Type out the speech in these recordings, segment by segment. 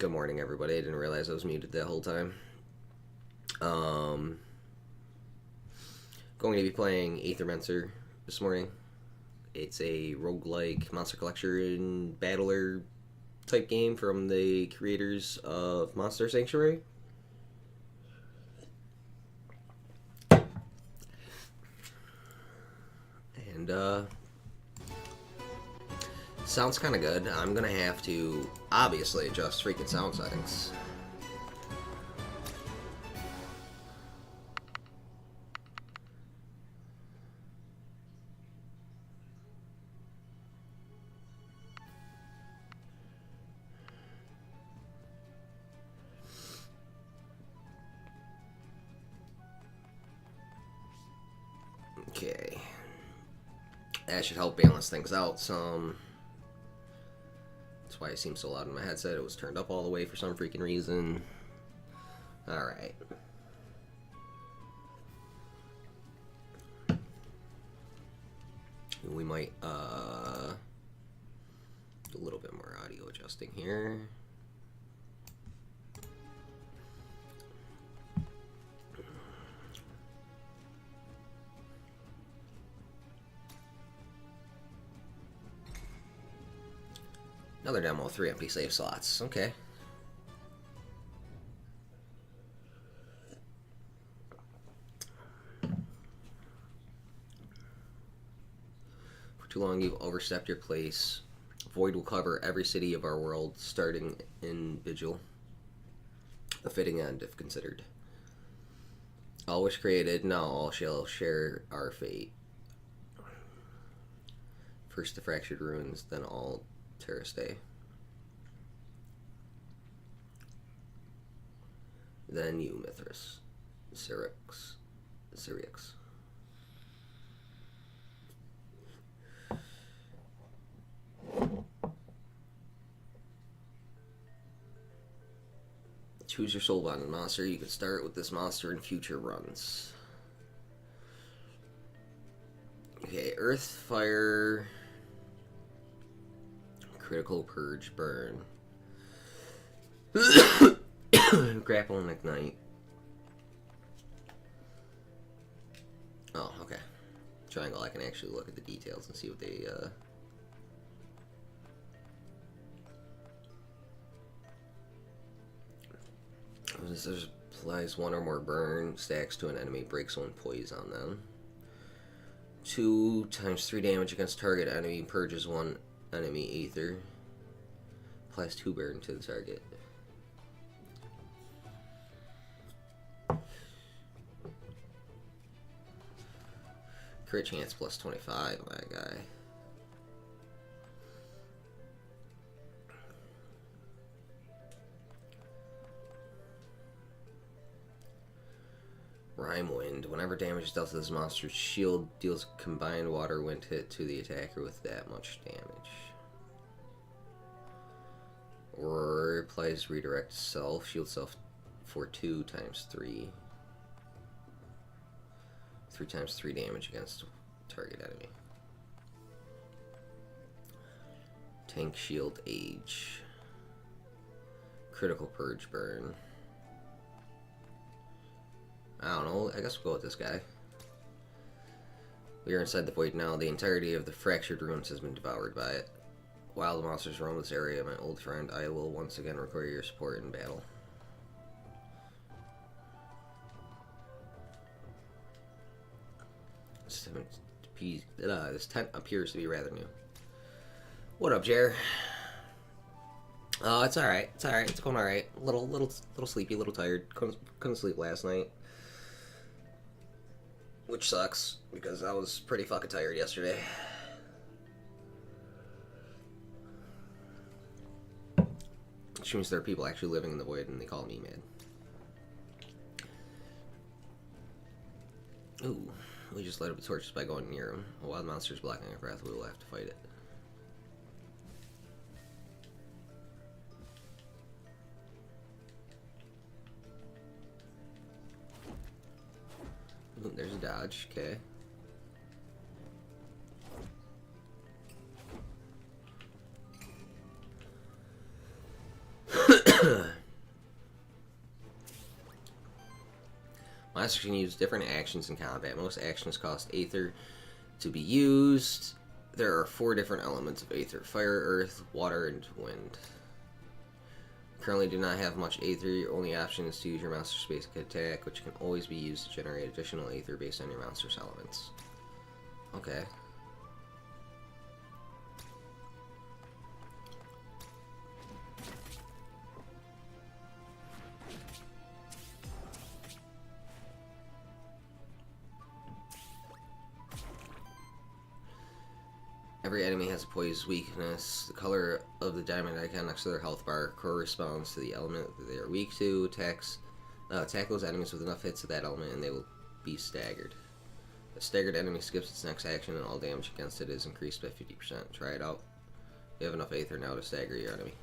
Good morning, everybody. I didn't realize I was muted the whole time. Going to be playing Aethermancer this morning. It's a roguelike monster collection battler type game from the creators of Monster Sanctuary. And sounds kind of good. I'm gonna have to obviously adjust freaking sound settings. Okay. That should help balance things out some. That's why it seems so loud in my headset. It was turned up all the way for some freaking reason. Alright. We might do a little bit more audio adjusting here. Another demo, 3 empty save slots. Okay. For too long, you've overstepped your place. Void will cover every city of our world, starting in Vigil. A fitting end, if considered. All was created, now all shall share our fate. First the fractured ruins, then all Terrace Day. Then you, Mithras. Syrinx. Choose your soul-bonded monster. You can start with this monster in future runs. Okay, Earth, Fire... Critical, Purge, Burn. Grapple and Ignite. Oh, okay. Triangle, I can actually look at the details and see what they, This applies 1 or more burn, stacks to an enemy, breaks 1 poise on them. 2 times 3 damage against target enemy, purges 1 enemy ether. Applies 2 burn to the target. Crit chance plus 25 on that guy. Rime Wind. Whenever damage is dealt to this monster's shield, deals a combined water wind hit to the attacker with that much damage. Or applies redirect self, shield self for 2 times 3. 3 times 3 damage against target enemy. Tank shield age. Critical purge burn. I don't know, I guess we'll go with this guy. We are inside the void now. The entirety of the fractured ruins has been devoured by it. While the monsters roam this area, my old friend, I will once again require your support in battle. This tent appears to be rather new. What up, Jer? Oh, it's alright. It's alright. It's going alright. Little sleepy, little tired. Couldn't sleep last night. Which sucks, because I was pretty fucking tired yesterday. Which means there are people actually living in the void and they call me mad. Ooh, we just light up the torches by going near them. A wild monster is blocking our path, we will have to fight it. Ooh, there's a dodge, okay. Monsters can use different actions in combat. Most actions cost Aether to be used. There are 4 different elements of Aether: fire, earth, water, and wind. Currently do not have much Aether. Your only option is to use your monster's basic attack, which can always be used to generate additional Aether based on your monster's elements. Okay. Every enemy has a poise weakness. The color of the diamond icon next to their health bar corresponds to the element that they are weak to. Attack those enemies with enough hits of that element and they will be staggered. A staggered enemy skips its next action and all damage against it is increased by 50%. Try it out. You have enough Aether now to stagger your enemy.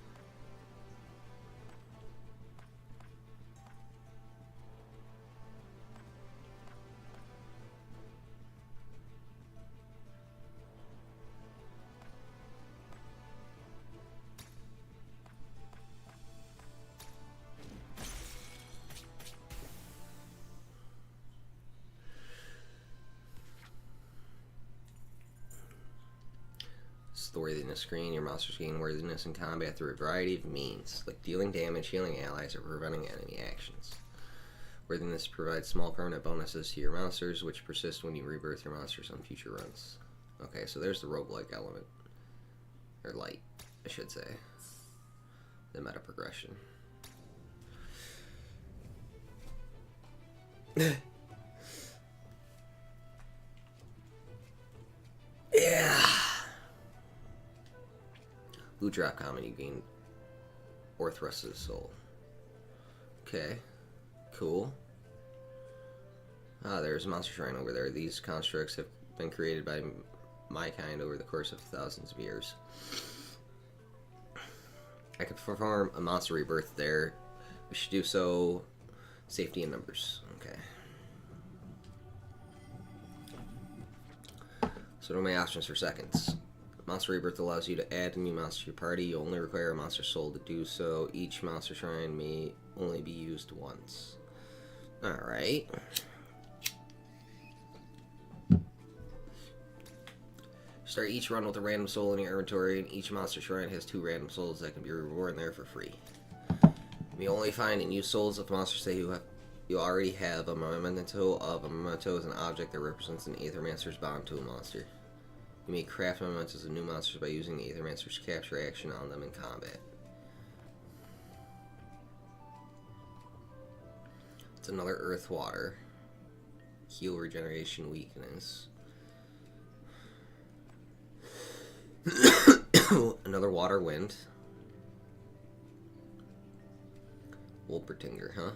The worthiness screen. Your monsters gain worthiness in combat through a variety of means, like dealing damage, healing allies, or preventing enemy actions. Worthiness provides small permanent bonuses to your monsters, which persist when you rebirth your monsters on future runs. Okay, so there's the rogue-like element. Or light, I should say. The meta progression. Yeah. Blue drop common, you gain Orthrust's soul. Okay, cool. Ah, there's a monster shrine over there. These constructs have been created by my kind over the course of thousands of years. I could perform a monster rebirth there. We should do so. Safety in numbers. Okay. So what are my options for seconds? Monster Rebirth allows you to add a new monster to your party. You only require a monster soul to do so. Each monster shrine may only be used once. Alright. Start each run with a random soul in your inventory, and each monster shrine has 2 random souls that can be reborn there for free. You may only find and use souls of monsters that you already have. A memento is an object that represents an Aethermancer's bond to a monster. You may craft mementos of new monsters by using the Aethermancer's capture action on them in combat. It's another earth water. Heal regeneration weakness. Another water wind. Wolpertinger, huh?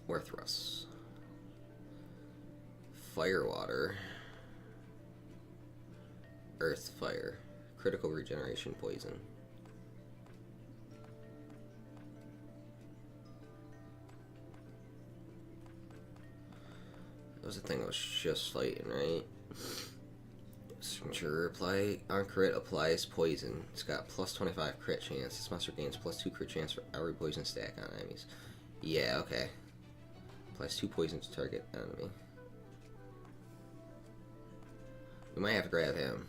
Orthrus. Firewater. Earth fire. Critical regeneration poison. That was the thing I was just fighting, right? Signature apply on crit applies poison. It's got plus 25 crit chance. This monster gains plus 2 crit chance for every poison stack on enemies. Yeah, okay. Applies 2 poison to target enemy. We might have to grab him.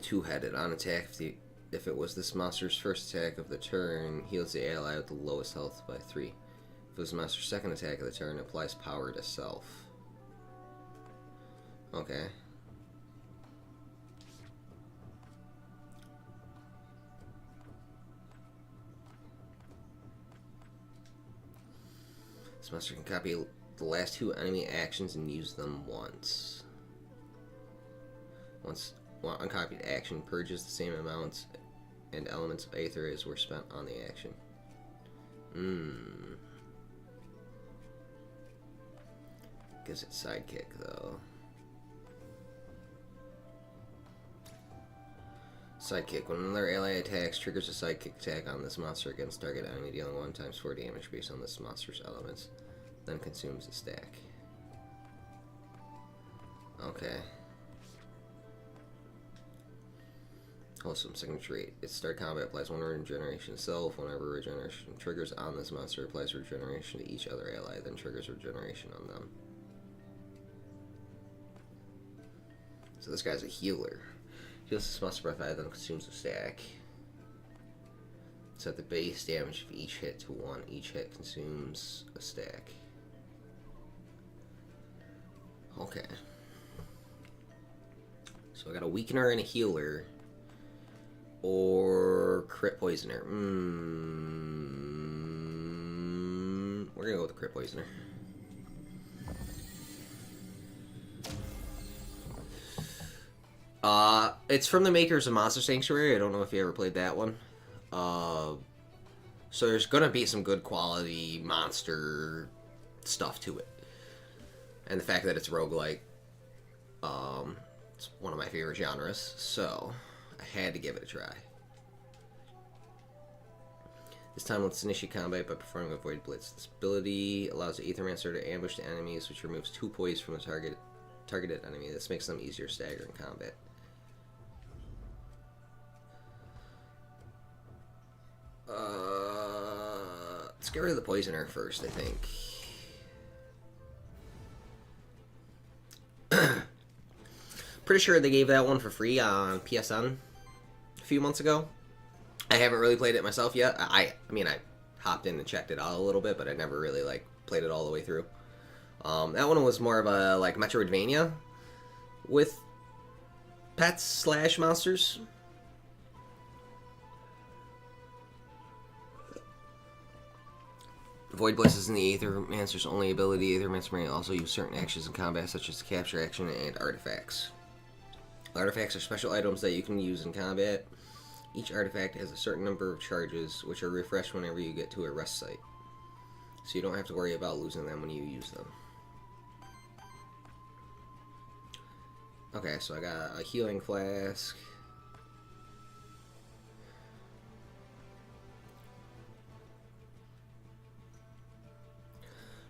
Two-headed on attack. If it was this monster's first attack of the turn, heals the ally with the lowest health by 3. If it was the monster's second attack of the turn, it applies power to self. Okay. This monster can copy the last 2 enemy actions and use them once. Once one uncopied action purges the same amounts and elements of Aether as were spent on the action. Gives it sidekick though. Sidekick. When another ally attacks, triggers a sidekick attack on this monster against target enemy, dealing 1 times 4 damage based on this monster's elements. Then consumes a stack. Okay. Awesome signature rate. Its start combat applies one regeneration itself. Whenever regeneration triggers on this monster, applies regeneration to each other ally, then triggers regeneration on them. So this guy's a healer. Heals this monster by 5, then consumes a stack. Set the base damage of each hit to 1. Each hit consumes a stack. Okay. So I got a weakener and a healer. Or crit poisoner. We're gonna go with the crit poisoner. It's from the makers of Monster Sanctuary. I don't know if you ever played that one. So there's gonna be some good quality monster stuff to it. And the fact that it's roguelite, it's one of my favorite genres, so I had to give it a try. This time let's initiate combat by performing a Void Blitz. This ability allows the Aethermancer to ambush the enemies, which removes 2 poise from the targeted enemy. This makes them easier to stagger in combat. Let's get rid of the Poisoner first, I think. Pretty sure they gave that one for free on PSN a few months ago. I haven't really played it myself yet. I mean, I hopped in and checked it out a little bit, but I never really like played it all the way through. That one was more of a like Metroidvania with pets slash monsters. Void Bliss is in the Aethermancer's only ability. Aethermancer may also use certain actions in combat, such as the capture action and artifacts. Artifacts are special items that you can use in combat. Each artifact has a certain number of charges, which are refreshed whenever you get to a rest site. So you don't have to worry about losing them when you use them. Okay, so I got a healing flask.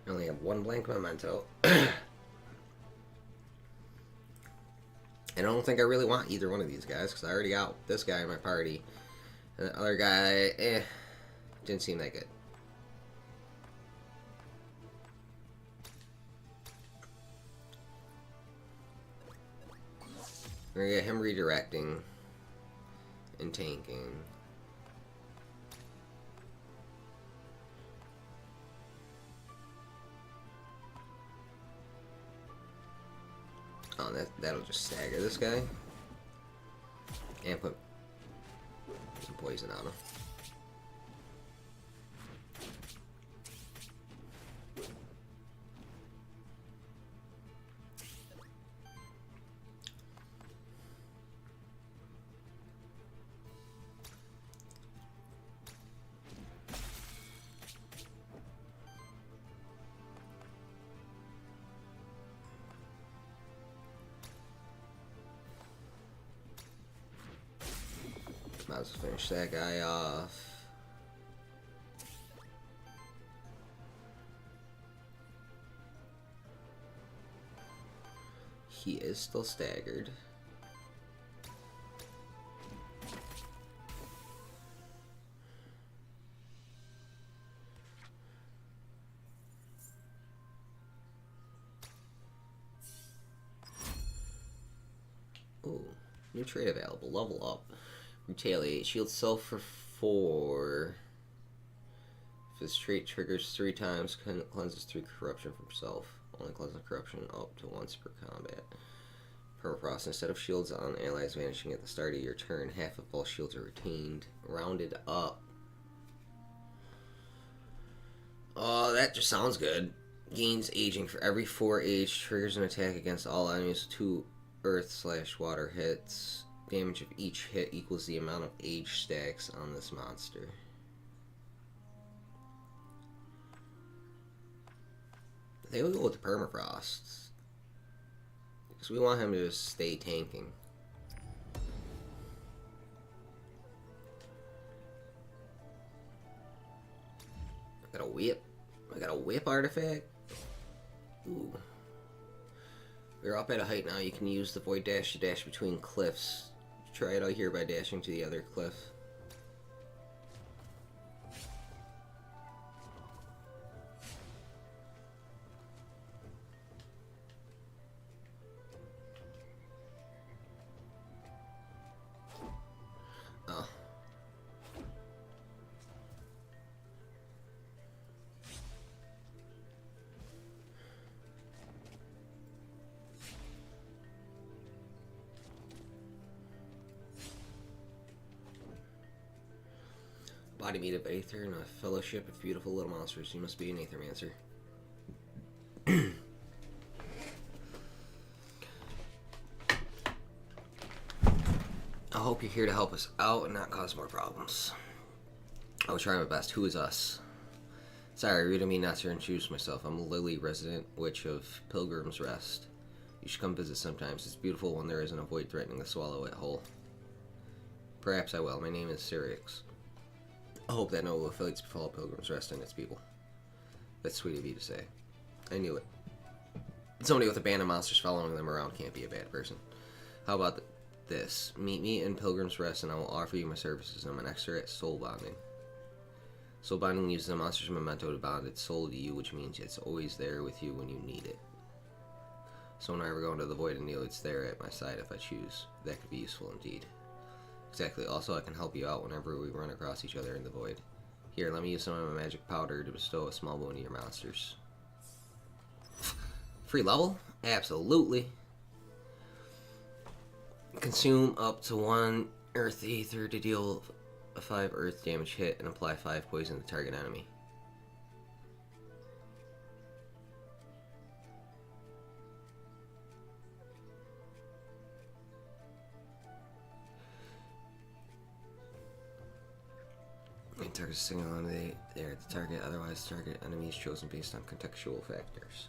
I only have 1 blank memento. And I don't think I really want either one of these guys, because I already got this guy in my party. And the other guy, didn't seem that good. We're gonna get him redirecting and tanking. Oh, that'll just stagger this guy. And put some poison on him. Might as well finish that guy off. He is still staggered. Ooh, new trait available. Level up. Retaliate. Shield self for 4. If this trait triggers 3 times, cleanses 3 corruption from self. Only cleanses corruption up to once per combat. Permafrost. Instead of shields on allies vanishing at the start of your turn, half of all shields are retained. Rounded up. Oh, that just sounds good. Gains aging for every 4 age. Triggers an attack against all enemies with 2 earth/water hits. Damage of each hit equals the amount of age stacks on this monster. I think we'll go with the permafrost, because we want him to just stay tanking. I got a whip. I got a whip artifact. Ooh. We're up at a height now. You can use the void dash to dash between cliffs. try it out here by dashing to the other cliff. Oh. Body meat of Aether and a fellowship of beautiful little monsters. You must be an Aethermancer. I hope you're here to help us out and not cause more problems. I will try my best. Who is us? Sorry, read me not to introduce myself. I'm Lily, resident witch of Pilgrim's Rest. You should come visit sometimes. It's beautiful when there isn't a void threatening to swallow it whole. Perhaps I will. My name is Syrix. I hope that no ill fates befall Pilgrim's Rest and its people. That's sweet of you to say. I knew it. Somebody with a band of monsters following them around can't be a bad person. How about this? Meet me in Pilgrim's Rest and I will offer you my services. I'm an expert at soul bonding. Soul bonding uses a monster's memento to bond its soul to you, which means it's always there with you when you need it. So when I ever go into the void and kneel, it's there at my side if I choose. That could be useful indeed. Exactly. Also, I can help you out whenever we run across each other in the void. Here, let me use some of my magic powder to bestow a small boon to your monsters. Free level? Absolutely. Consume up to 1 earth ether to deal a 5 earth damage hit and apply 5 poison to the target enemy. Target single on the target, otherwise target enemy is chosen based on contextual factors.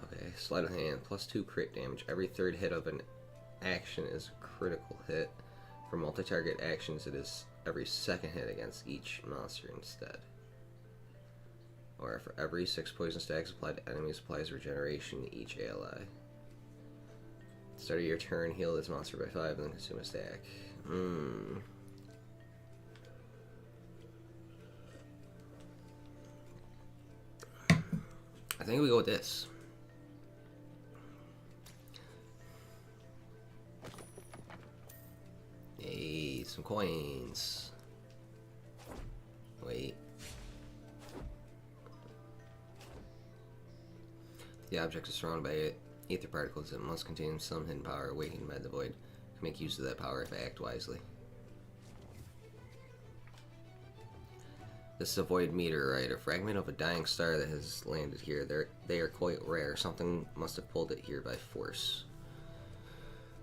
Okay, sleight of hand, +2 crit damage. Every third hit of an action is a critical hit. For multi-target actions, it is every second hit against each monster instead. Or for every 6 poison stacks applied to enemies, applies regeneration to each ally. Start of your turn, heal this monster by 5 and then consume a stack. I think we go with this. Hey, some coins. Wait. The object is surrounded by ether particles that must contain some hidden power awakened by the void. I can make use of that power if I act wisely. This is a void meteorite, a fragment of a dying star that has landed here. They are quite rare. Something must have pulled it here by force.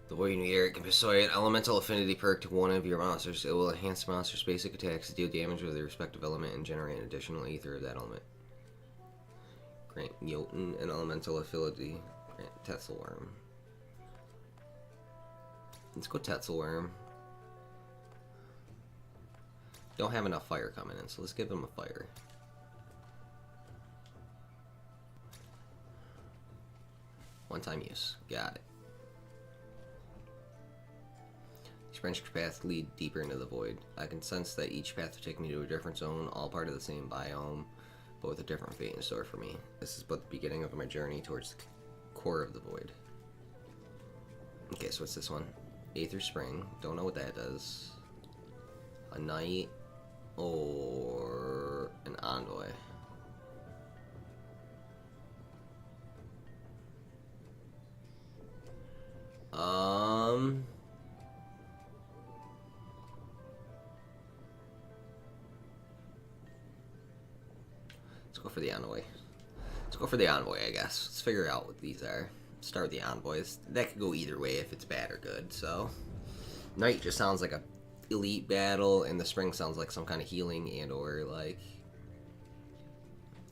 The void meteorite can bestow an elemental affinity perk to one of your monsters. It will enhance the monster's basic attacks to deal damage with their respective element and generate an additional ether of that element. Grant Jotun an elemental affinity. Grant Tetzelworm. Let's go Tetzelworm. Don't have enough fire coming in, so let's give him a fire. One-time use. Got it. Each branch path lead deeper into the void. I can sense that each path will take me to a different zone, all part of the same biome, but with a different fate in store for me. This is but the beginning of my journey towards the core of the void. Okay, so what's this one? Aether Spring. Don't know what that does. A Knight or an Envoy. Let's go for the Envoy. Let's go for the Envoy, I guess. Let's figure out what these are. Start with the Envoys. That could go either way if it's bad or good, so. Knight just sounds like a elite battle, and the Spring sounds like some kind of healing and or like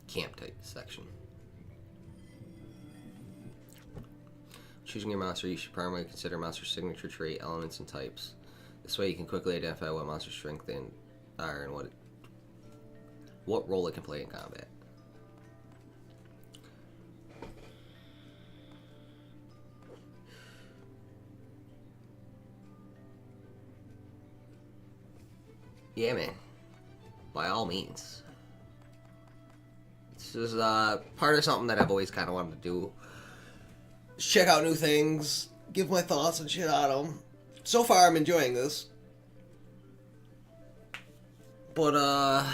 camp type section. Choosing your monster, you should primarily consider monster's signature trait, elements, and types. This way you can quickly identify what monster's strength are and what role it can play in combat. Yeah, man. By all means. This is part of something that I've always kind of wanted to do. Just check out new things, give my thoughts and shit on them. So far, I'm enjoying this. But, I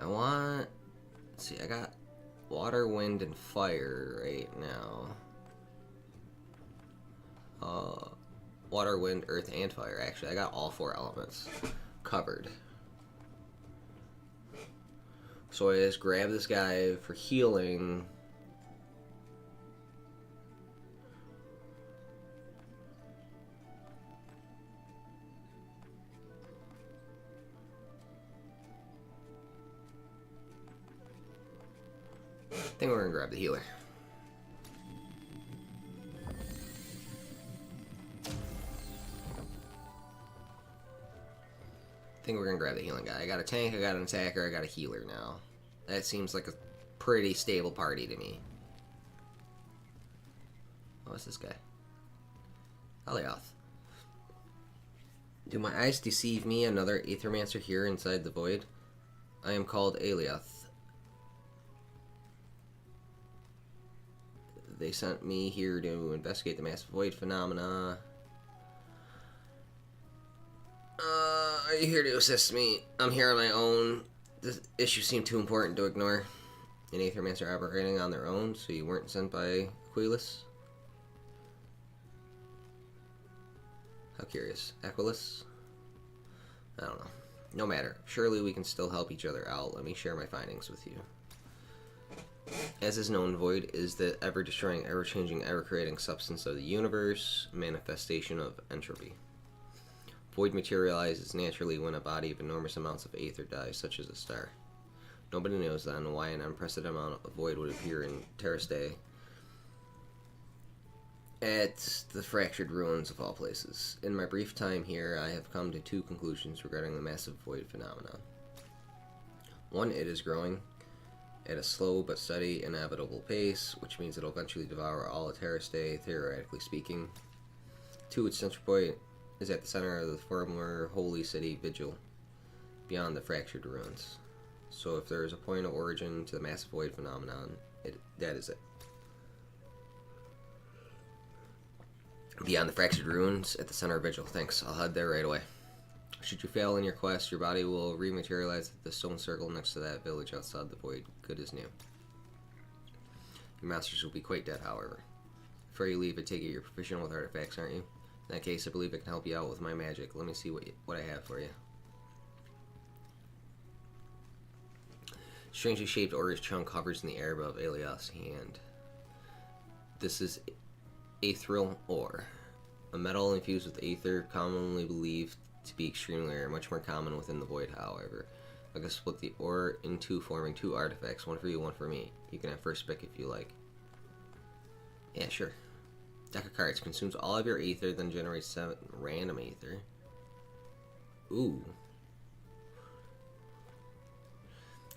want... Let's see, I got water, wind, and fire right now. Water, wind, earth, and fire. Actually, I got all 4 elements covered. So I just grab this guy for healing. I think we're gonna grab the healer. I think we're gonna grab the healing guy. I got a tank, I got an attacker, I got a healer now. That seems like a pretty stable party to me. Oh, what's this guy? Alioth. Do my eyes deceive me? Another Aethermancer here inside the void? I am called Alioth. They sent me here to investigate the massive void phenomena. Are you here to assist me? I'm here on my own. This issue seemed too important to ignore. An Aethermancer operating on their own, so you weren't sent by Aquilus? How curious. Aquilus? I don't know. No matter. Surely we can still help each other out. Let me share my findings with you. As is known, void is the ever-destroying, ever-changing, ever-creating substance of the universe, manifestation of entropy. Void materializes naturally when a body of enormous amounts of aether dies, such as a star. Nobody knows then why an unprecedented amount of void would appear in Terrace Day at the fractured ruins of all places. In my brief time here, I have come to 2 conclusions regarding the massive void phenomenon. 1, it is growing at a slow but steady, inevitable pace, which means it'll eventually devour all of Terrace Day, theoretically speaking. 2, its central point is at the center of the former holy city Vigil, beyond the fractured ruins. So if there is a point of origin to the massive void phenomenon, that is it. Beyond the fractured ruins, at the center of Vigil. Thanks, I'll head there right away. Should you fail in your quest, your body will rematerialize at the stone circle next to that village outside the void, good as new. Your masters will be quite dead, however. Before you leave, I take it you're proficient with artifacts, aren't you? In that case, I believe I can help you out with my magic. Let me see what I have for you. Strangely shaped orange chunk hovers in the air above Alioth's hand. This is aetherial ore, a metal infused with aether, commonly believed to be extremely rare, much more common within the void, however. I can split the ore in 2, forming 2 artifacts, one for you, one for me. You can have first pick if you like. Yeah, sure. Deck of cards consumes all of your aether, then generates 7 random aether. Ooh.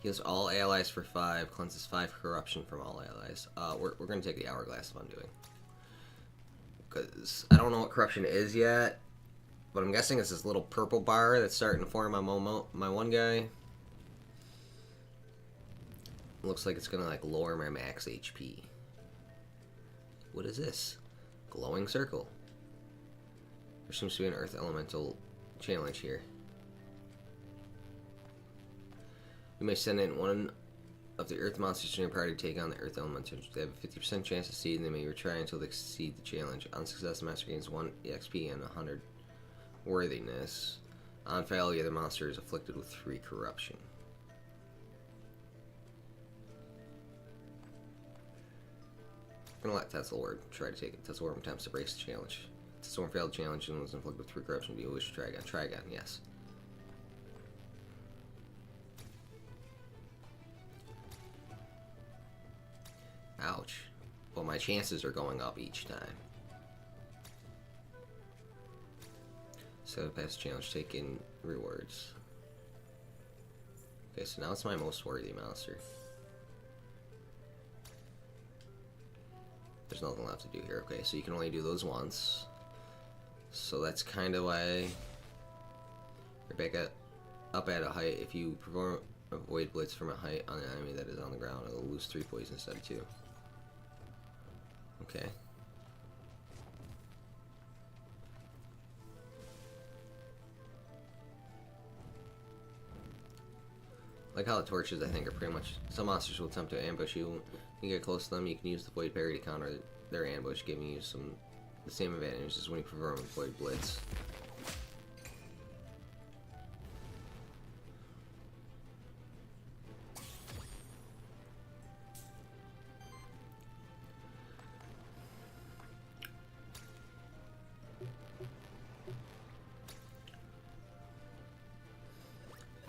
Heals all allies for 5, cleanses 5 corruption from all allies. We're going to take the hourglass if I'm doing. Because I don't know what corruption is yet, but I'm guessing it's this little purple bar that's starting to form my one guy. Looks like it's going to like lower my max HP. What is this? Glowing circle. There seems to be an earth elemental challenge here. You may send in one of the earth monsters in your party to take on the earth elemental. They have a 50% chance to succeed, and they may retry until they succeed the challenge. On success, the master gains 1 EXP and 100 worthiness. On failure, the monster is afflicted with 3 corruption. I'm gonna let Tesselward try to take it. Tesselward attempts to break the challenge. Tesselward failed the challenge and was inflicted with 3 corruption. Do you wish to try again? Try again, yes. Ouch. Well, my chances are going up each time. So pass challenge, take in rewards. Okay, so now it's my most worthy monster. There's nothing left to do here. Okay, so you can only do those once. So that's kind of why you're back up at a height. If you perform a void blitz from a height on an enemy that is on the ground, it'll lose 3 poison instead of 2. Okay. Like how the torches, I think, are pretty much... Some monsters will attempt to ambush you. When you get close to them, you can use the void parry to counter their ambush, giving you the same advantage as when you perform a void blitz.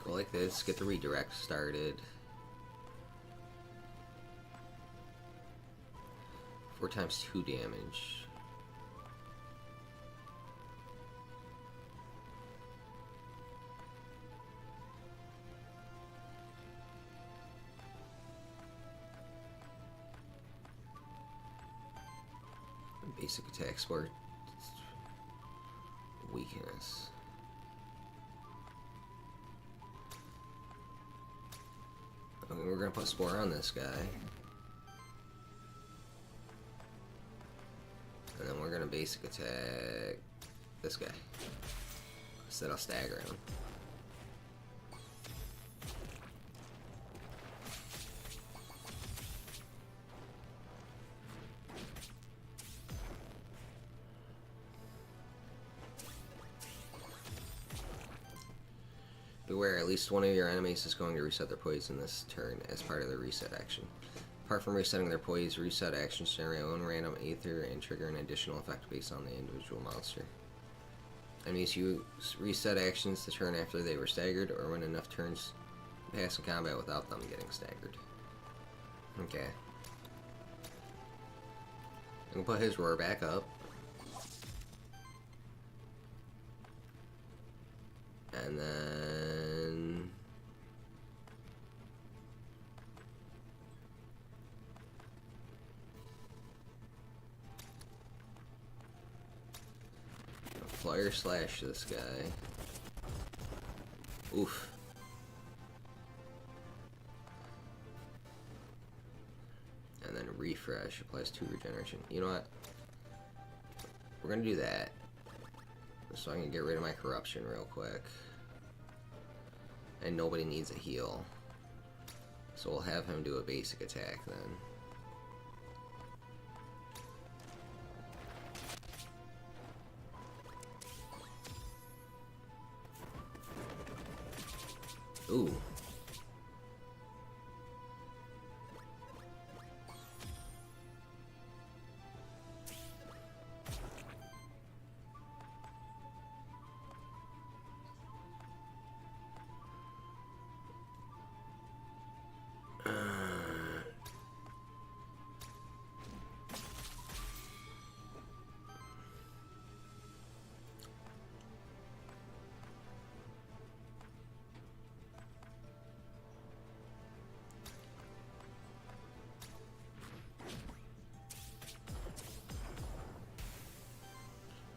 Go like this, get the redirect started. 4 times 2 damage. Basic attack sport. Weakness. Okay, we're gonna put Spore on this guy. And then we're gonna basic attack this guy. Instead of stagger him. Beware, at least one of your enemies is going to reset their poison this turn as part of their reset action. Apart from resetting their poise, reset actions generate one random Aether and trigger an additional effect based on the individual monster. Enemies use reset actions the turn after they were staggered or when enough turns pass in combat without them getting staggered. Okay. I'm gonna put his roar back up. And then... Flyer slash this guy. Oof. And then refresh applies 2 regeneration. You know what? We're gonna do that. So I can get rid of my corruption real quick. And nobody needs a heal. So we'll have him do a basic attack then. Ooh.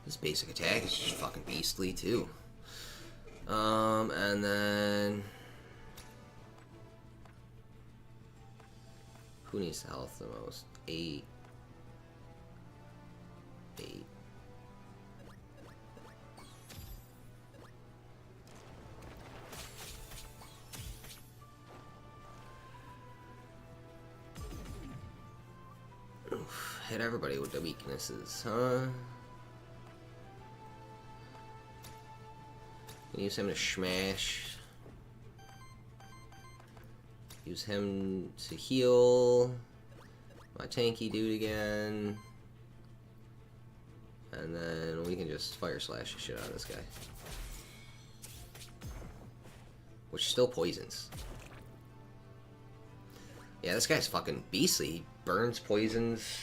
This basic attack is just fucking beastly too. And then who needs the health the most? 8. 8. Oof, hit everybody with the weaknesses, huh? Use him to smash. Use him to heal my tanky dude again. And then we can just fire slash the shit out of this guy. Which still poisons. Yeah, this guy's fucking beastly. He burns, poisons.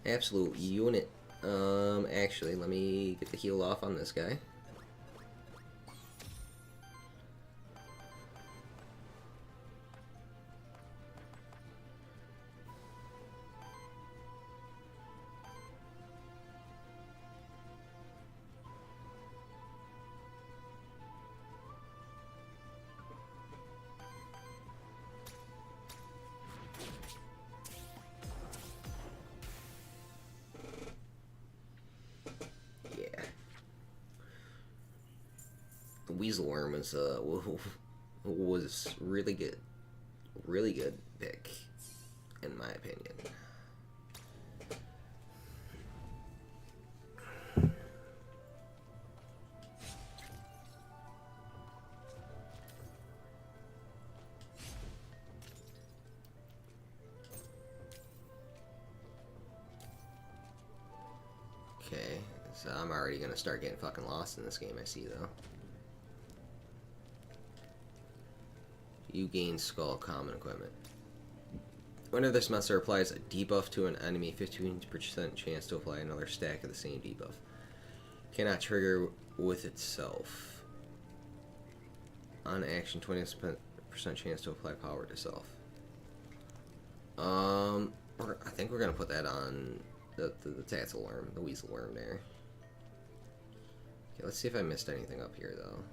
Absolute unit. Actually, let me get the heal off on this guy. Weasel Worm was really good. Really good pick, in my opinion. Okay, so I'm already gonna start getting fucking lost in this game, I see, though. You gain Skull Common Equipment. Whenever this monster applies a debuff to an enemy, 15% chance to apply another stack of the same debuff. Cannot trigger with itself. On action, 20% chance to apply power to self. I think we're gonna put that on the Tassel Worm, the Weasel Worm there. Okay, let's see if I missed anything up here, though.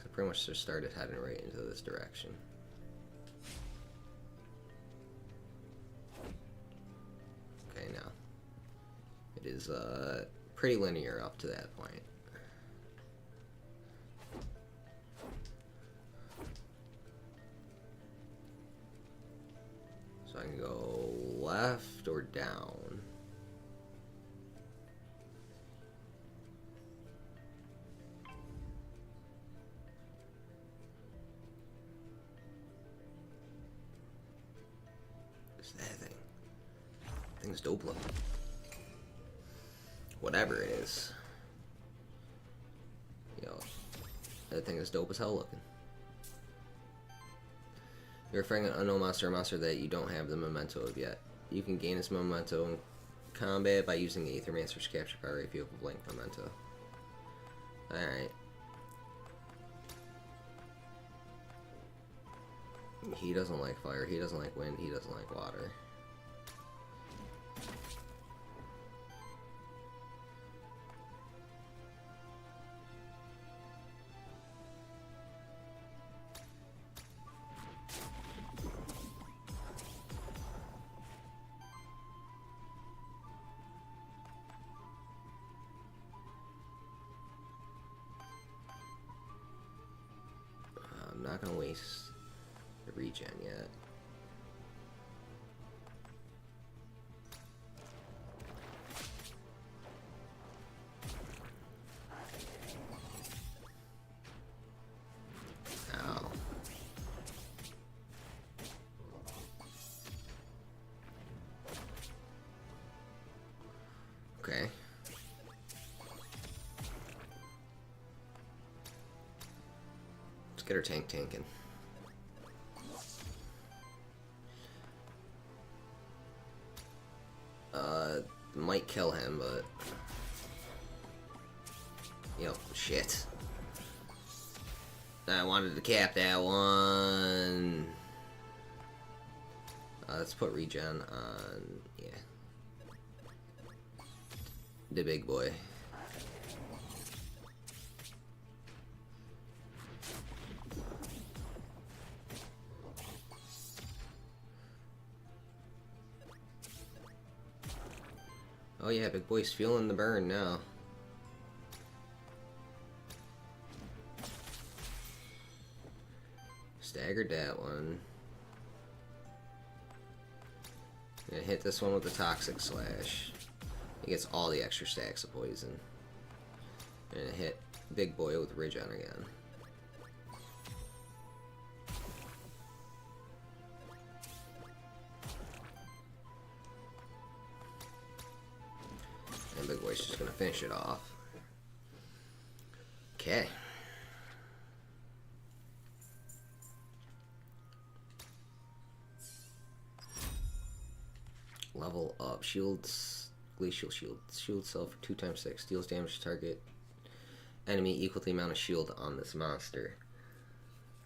I pretty much just started heading right into this direction. Okay, now. It is pretty linear up to that point. So I can go left or down. What's that thing? That thing's dope looking. Whatever it is. Yo, that thing is dope as hell looking. You're referring an unknown monster, a monster that you don't have the memento of yet. You can gain its memento in combat by using Aethermancer's capture power if you have a blank memento. Alright. He doesn't like fire, he doesn't like wind, he doesn't like water. I'm not gonna waste the regen yet. Ow. Okay. Let's get her tanking. Might kill him, but... Yo, shit. I wanted to cap that one. Let's put regen on... yeah. The big boy. Oh yeah, big boy's feeling the burn now. Staggered that one. Gonna hit this one with the Toxic Slash. He gets all the extra stacks of poison. Gonna hit big boy with regen again. And big boy's just gonna finish it off. Okay. Level up. Shields. Glacial shield. Shield cell for 2x6. Deals damage to target enemy equal to the amount of shield on this monster.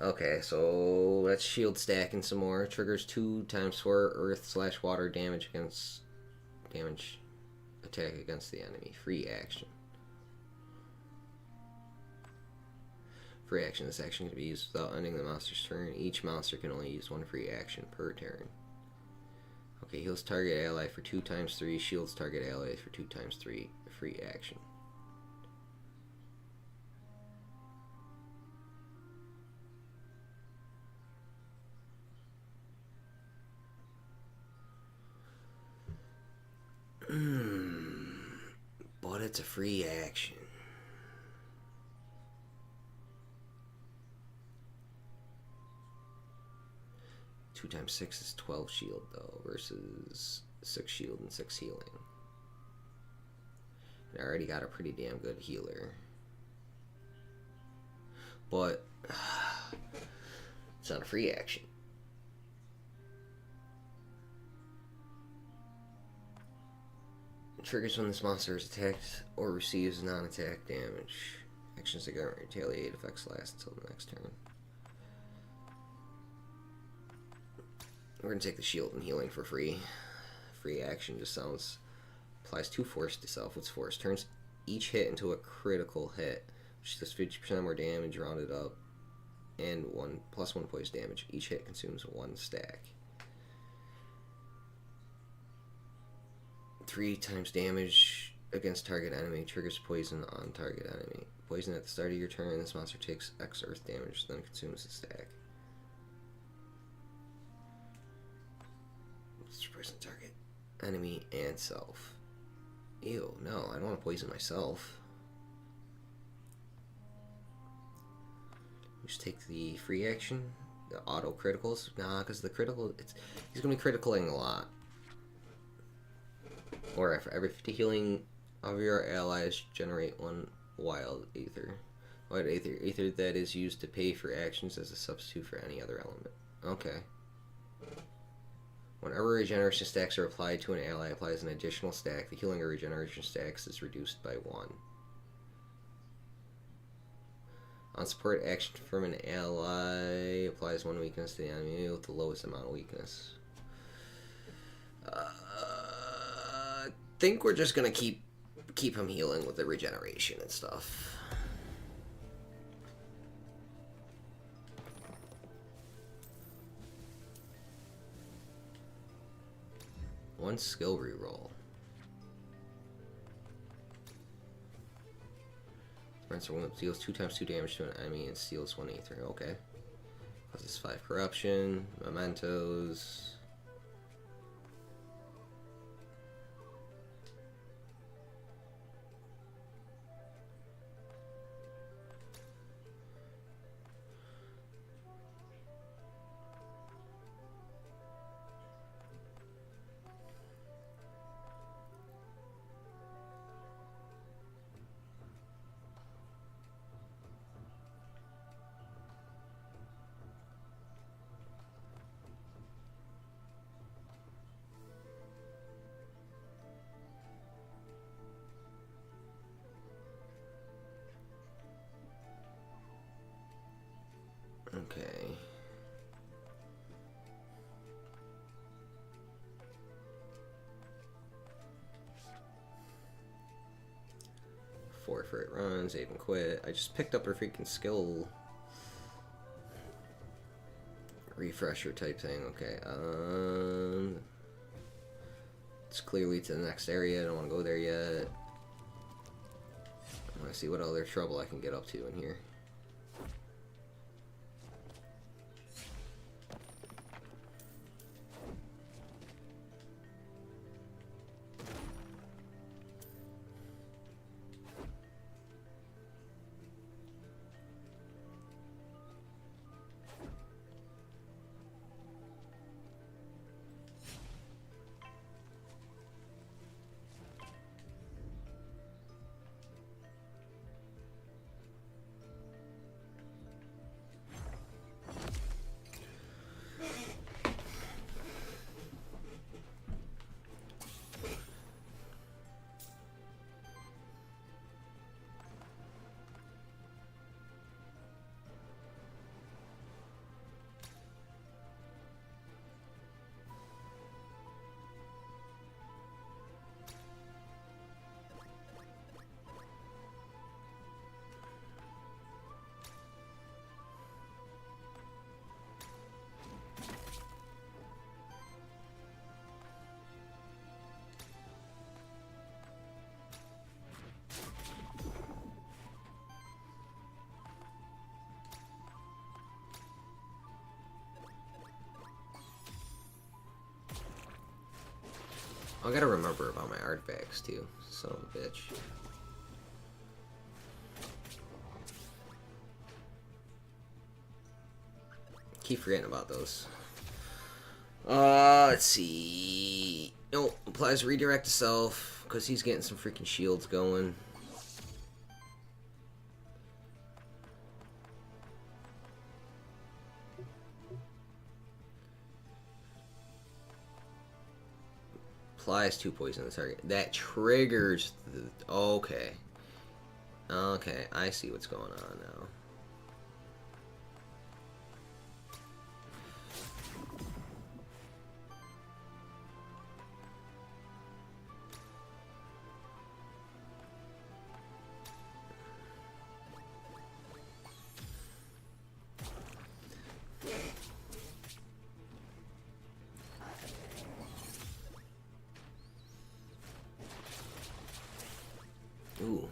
Okay, so let's shield stacking some more. Triggers 2x4 earth/water damage against attack against the enemy. Free action. Free action. This action can be used without ending the monster's turn. Each monster can only use one free action per turn. Okay, heals target ally for 2x3. Shields target ally for 2x3. Free action. it's a free action. Two times 6 is 12 shield though, versus 6 shield and 6 healing. And I already got a pretty damn good healer. But it's not a free action. It triggers when this monster is attacked or receives non-attack damage. Actions that don't retaliate effects last until the next turn. We're gonna take the shield and healing for free. Free action just sounds. Applies 2 force to self. What's force? Turns each hit into a critical hit, which does 50% more damage rounded up, and +1 poison damage. Each hit consumes 1 stack. 3 times damage against target enemy. Triggers poison on target enemy. Poison at the start of your turn. This monster takes X earth damage, then consumes a stack. Poison target enemy and self. Ew, no, I don't want to poison myself. Just take the free action, the auto criticals. Nah, because the critical, he's gonna be criticaling a lot. Or for every 50 healing of your allies, generate 1 wild ether. Wild ether that is used to pay for actions as a substitute for any other element. Okay. Whenever regeneration stacks are applied to an ally applies an additional stack, the healing or regeneration stacks is reduced by 1. On support, action from an ally applies 1 weakness to the enemy with the lowest amount of weakness. I think we're just gonna keep him healing with the regeneration and stuff. One skill reroll. Aethermancer deals 2 times 2 damage to an enemy and steals 1 ether. Okay. Causes 5 corruption, mementos. Okay. Forfeit runs, save and quit. I just picked up a freaking skill refresher type thing. Okay. It's clearly to the next area. I don't want to go there yet. I want to see what other trouble I can get up to in here. I gotta remember about my artifacts too, son of a bitch. Keep forgetting about those. Let's see. Oh, applies redirect to self because he's getting some freaking shields going. Applies 2 poison to the target. That triggers the... Okay. Okay, I see what's going on now. Ooh.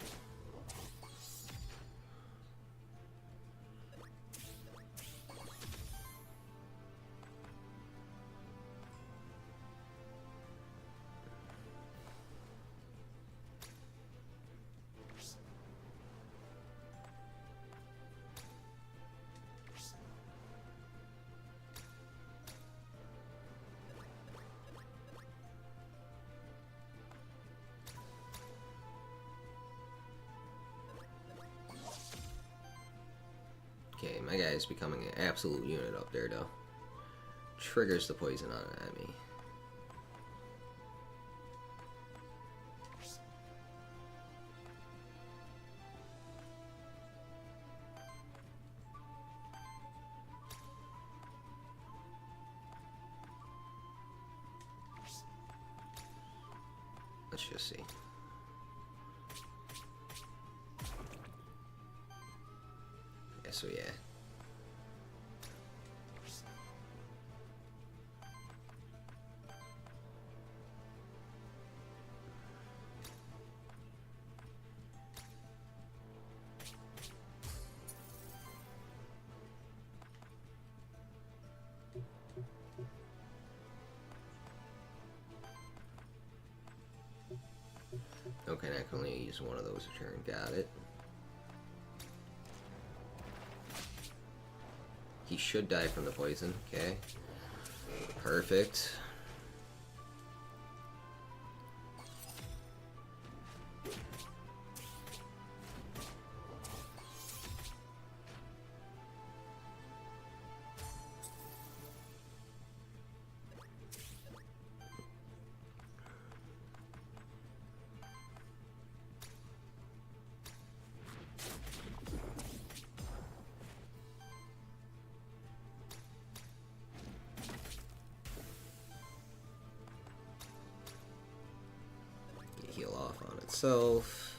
Okay, my guy is becoming an absolute unit up there, though. Triggers the poison on an enemy. Let's just see. So yeah. Okay, I can only use one of those a turn. Got it. He should die from the poison. Okay. Perfect. Heal off on itself.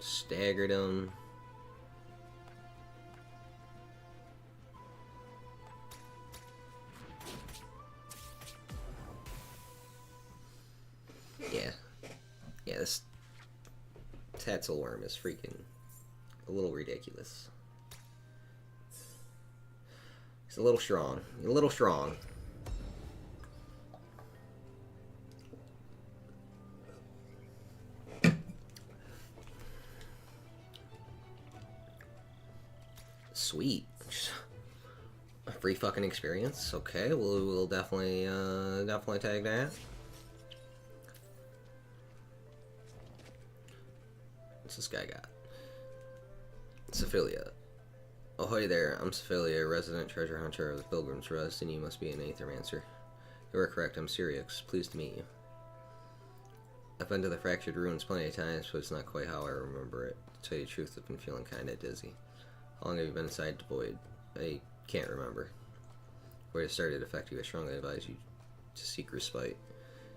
Staggered him. Yeah, this Tatzel worm is freaking a little ridiculous. He's a little strong. A little strong. Sweet. A free fucking experience. Okay, we'll definitely take that. What's this guy got? Syphilia. Ahoy there, I'm Syphilia, resident treasure hunter of the Pilgrim's Rest, and you must be an Aethermancer. You are correct, I'm Syriax. Pleased to meet you. I've been to the Fractured Ruins plenty of times, but it's not quite how I remember it. To tell you the truth, I've been feeling kinda dizzy. How long have you been inside the void? I can't remember. Where it started to affect you, I strongly advise you to seek respite.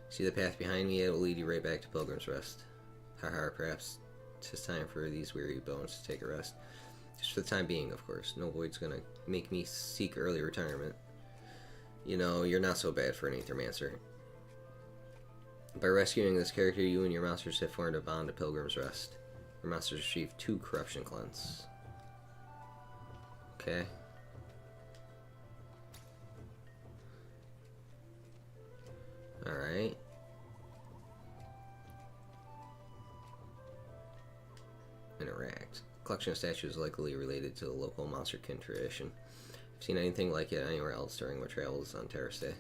See the path behind me? It will lead you right back to Pilgrim's Rest. Haha, perhaps it's time for these weary bones to take a rest. Just for the time being, of course. No void's gonna make me seek early retirement. You know, you're not so bad for an Aethermancer. By rescuing this character, you and your monsters have formed a bond of Pilgrim's Rest. Your monsters achieve 2 corruption cleanse. Okay. Alright. Interact. Collection of statues likely related to the local monsterkin tradition. I've seen anything like it anywhere else during my travels on Terrace Day.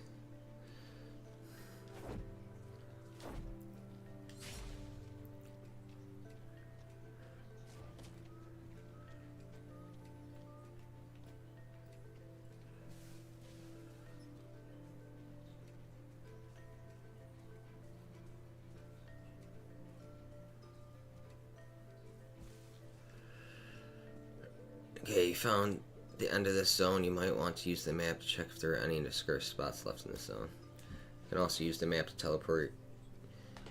Okay, you found the end of this zone. You might want to use the map to check if there are any discursed spots left in this zone. You can also use the map to teleport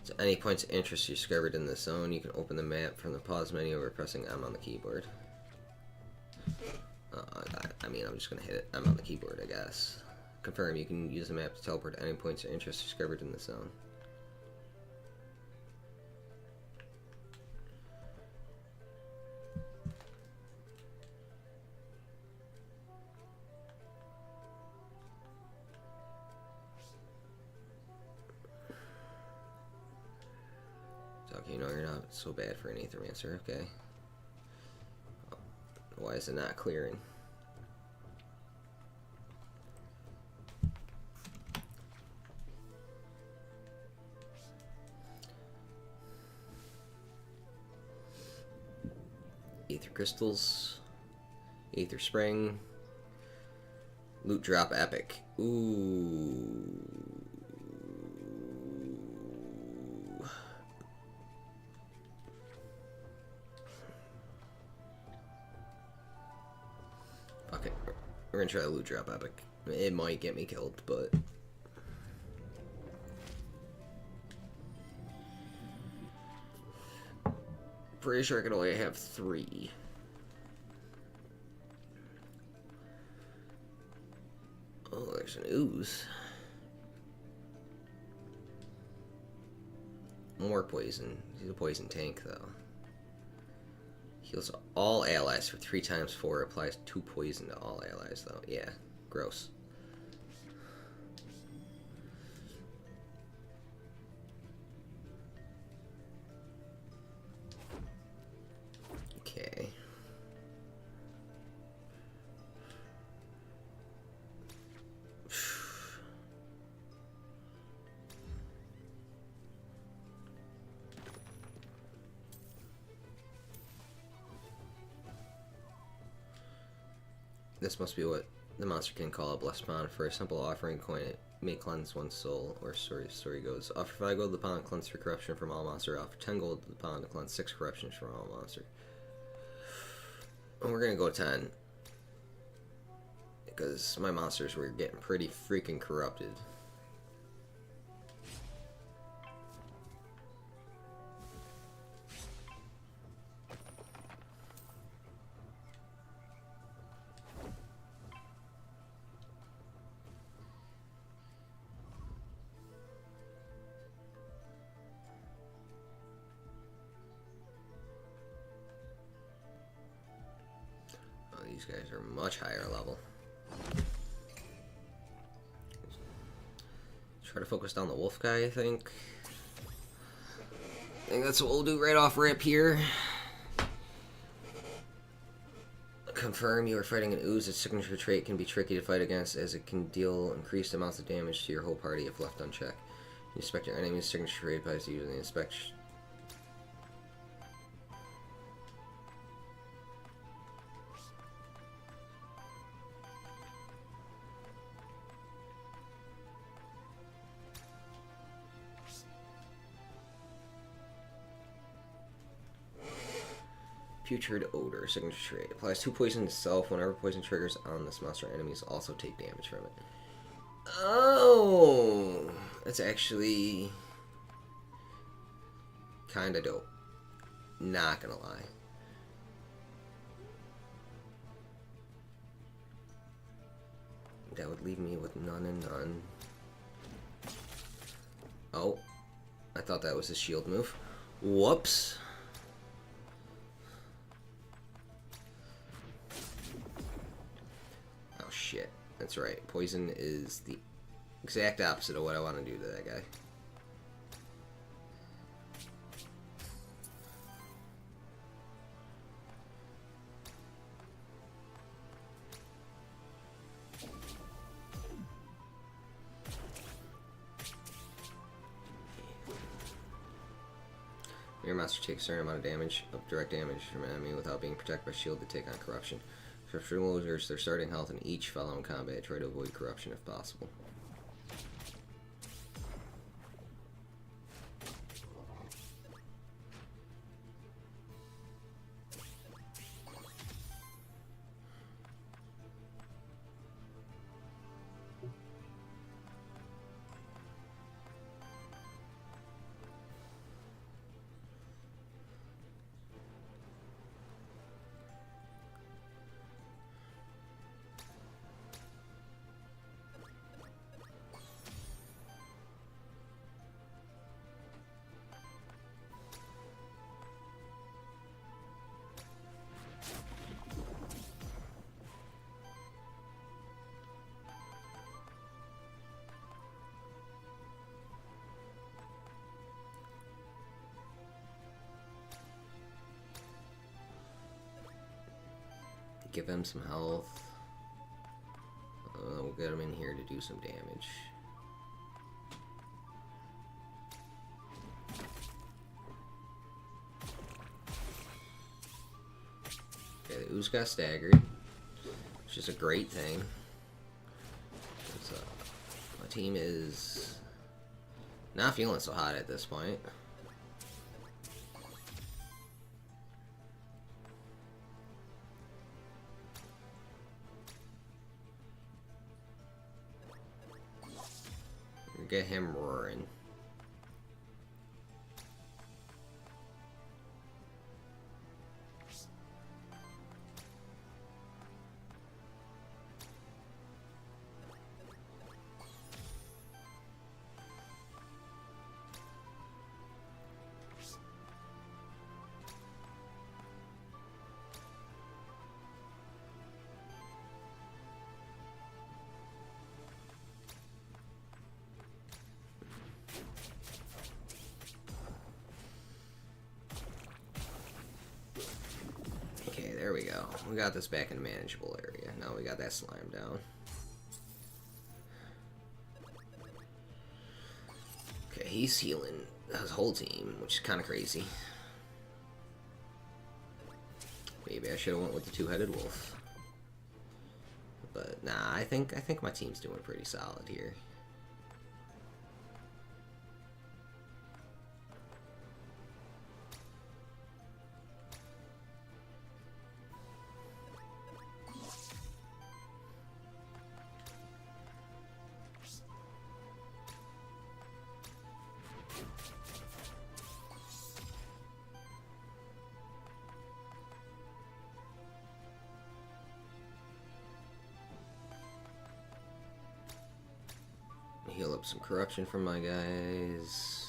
to any points of interest you discovered in this zone. You can open the map from the pause menu by pressing M on the keyboard. I mean, I'm just going to hit it. M on the keyboard, I guess. Confirm, you can use the map to teleport to any points of interest discovered in this zone. Okay, you know you're not so bad for an Aethermancer, okay. Why is it not clearing? Aether crystals, Aether spring, loot drop epic. Ooh. Okay, we're gonna try the loot drop epic. It might get me killed, but pretty sure I can only have 3. Oh, there's an ooze. More poison. He's a poison tank, though. Heals all allies for 3 times 4. Applies 2 poison to all allies, though. Yeah, gross. Okay. This must be what the monster can call a blessed pawn. For a simple offering coin, it may cleanse one's soul, or story goes. Offer 5 gold to the pawn, cleanse 3 corruption from all monster. Offer 10 gold to the pawn to cleanse 6 corruptions from all monster. And we're gonna go 10. Because my monsters were getting pretty freaking corrupted. These guys are much higher level. Try to focus down the wolf guy, I think. I think that's what we'll do right off rip here. Confirm you are fighting an ooze. Its signature trait can be tricky to fight against as it can deal increased amounts of damage to your whole party if left unchecked. You inspect your enemy's signature trait by using the inspection. Putrid Odor, signature trait. Applies 2 poison to self. Whenever poison triggers on this monster, enemies also take damage from it. Oh! That's actually kinda dope. Not gonna lie. That would leave me with none and none. Oh. I thought that was a shield move. Whoops. shit. That's right. Poison is the exact opposite of what I want to do to that guy. Your monster takes a certain amount of damage, direct damage from an enemy without being protected by shield to take on corruption. Corruption will lose their starting health in each following combat. Try to avoid corruption if possible. Give him some health. We'll get him in here to do some damage. Okay, the ooze got staggered, which is a great thing. My team is not feeling so hot at this point. Get him roaring. There we go. We got this back in a manageable area. Now we got that slime down. Okay, he's healing his whole team, which is kind of crazy. Maybe I should have went with the two-headed wolf. But nah, I think my team's doing pretty solid here. Heal up some corruption from my guys.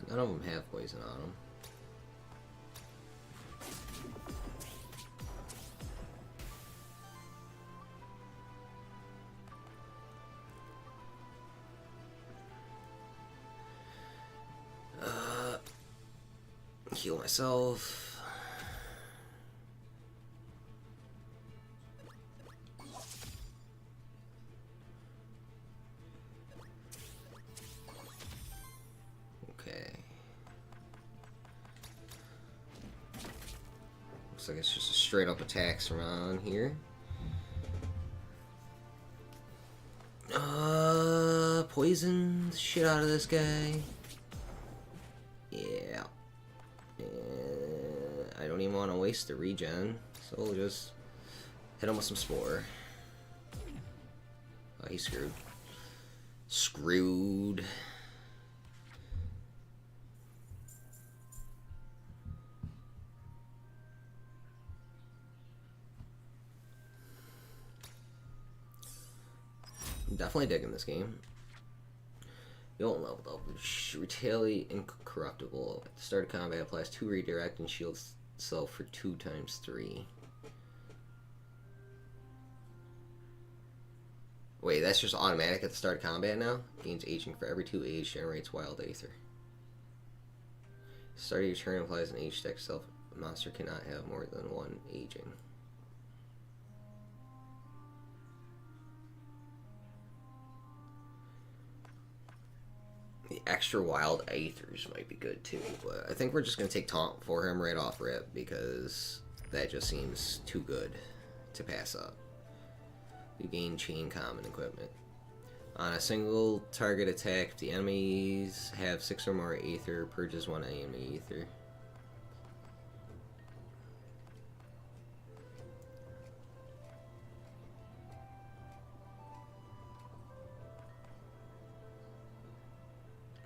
None of them have poison on them. Heal myself. Looks like it's just a straight up attacks from on here. Poison the shit out of this guy. Yeah. I don't even want to waste the regen, so we'll just hit him with some spore. Oh, he's screwed. Screwed. I'm definitely digging this game. You won't level up. Retaliate incorruptible. At the start of combat, applies 2 redirect and shields itself for 2 times 3. Wait, that's just automatic at the start of combat now? Gains aging for every 2 age, generates wild aether. Start of your turn applies an age deck self. A monster cannot have more than 1 aging. The extra wild aethers might be good too, but I think we're just going to take taunt for him right off rip because that just seems too good to pass up. You gain chain common equipment. On a single target attack, if the enemies have 6 or more aether, purges 1 enemy aether.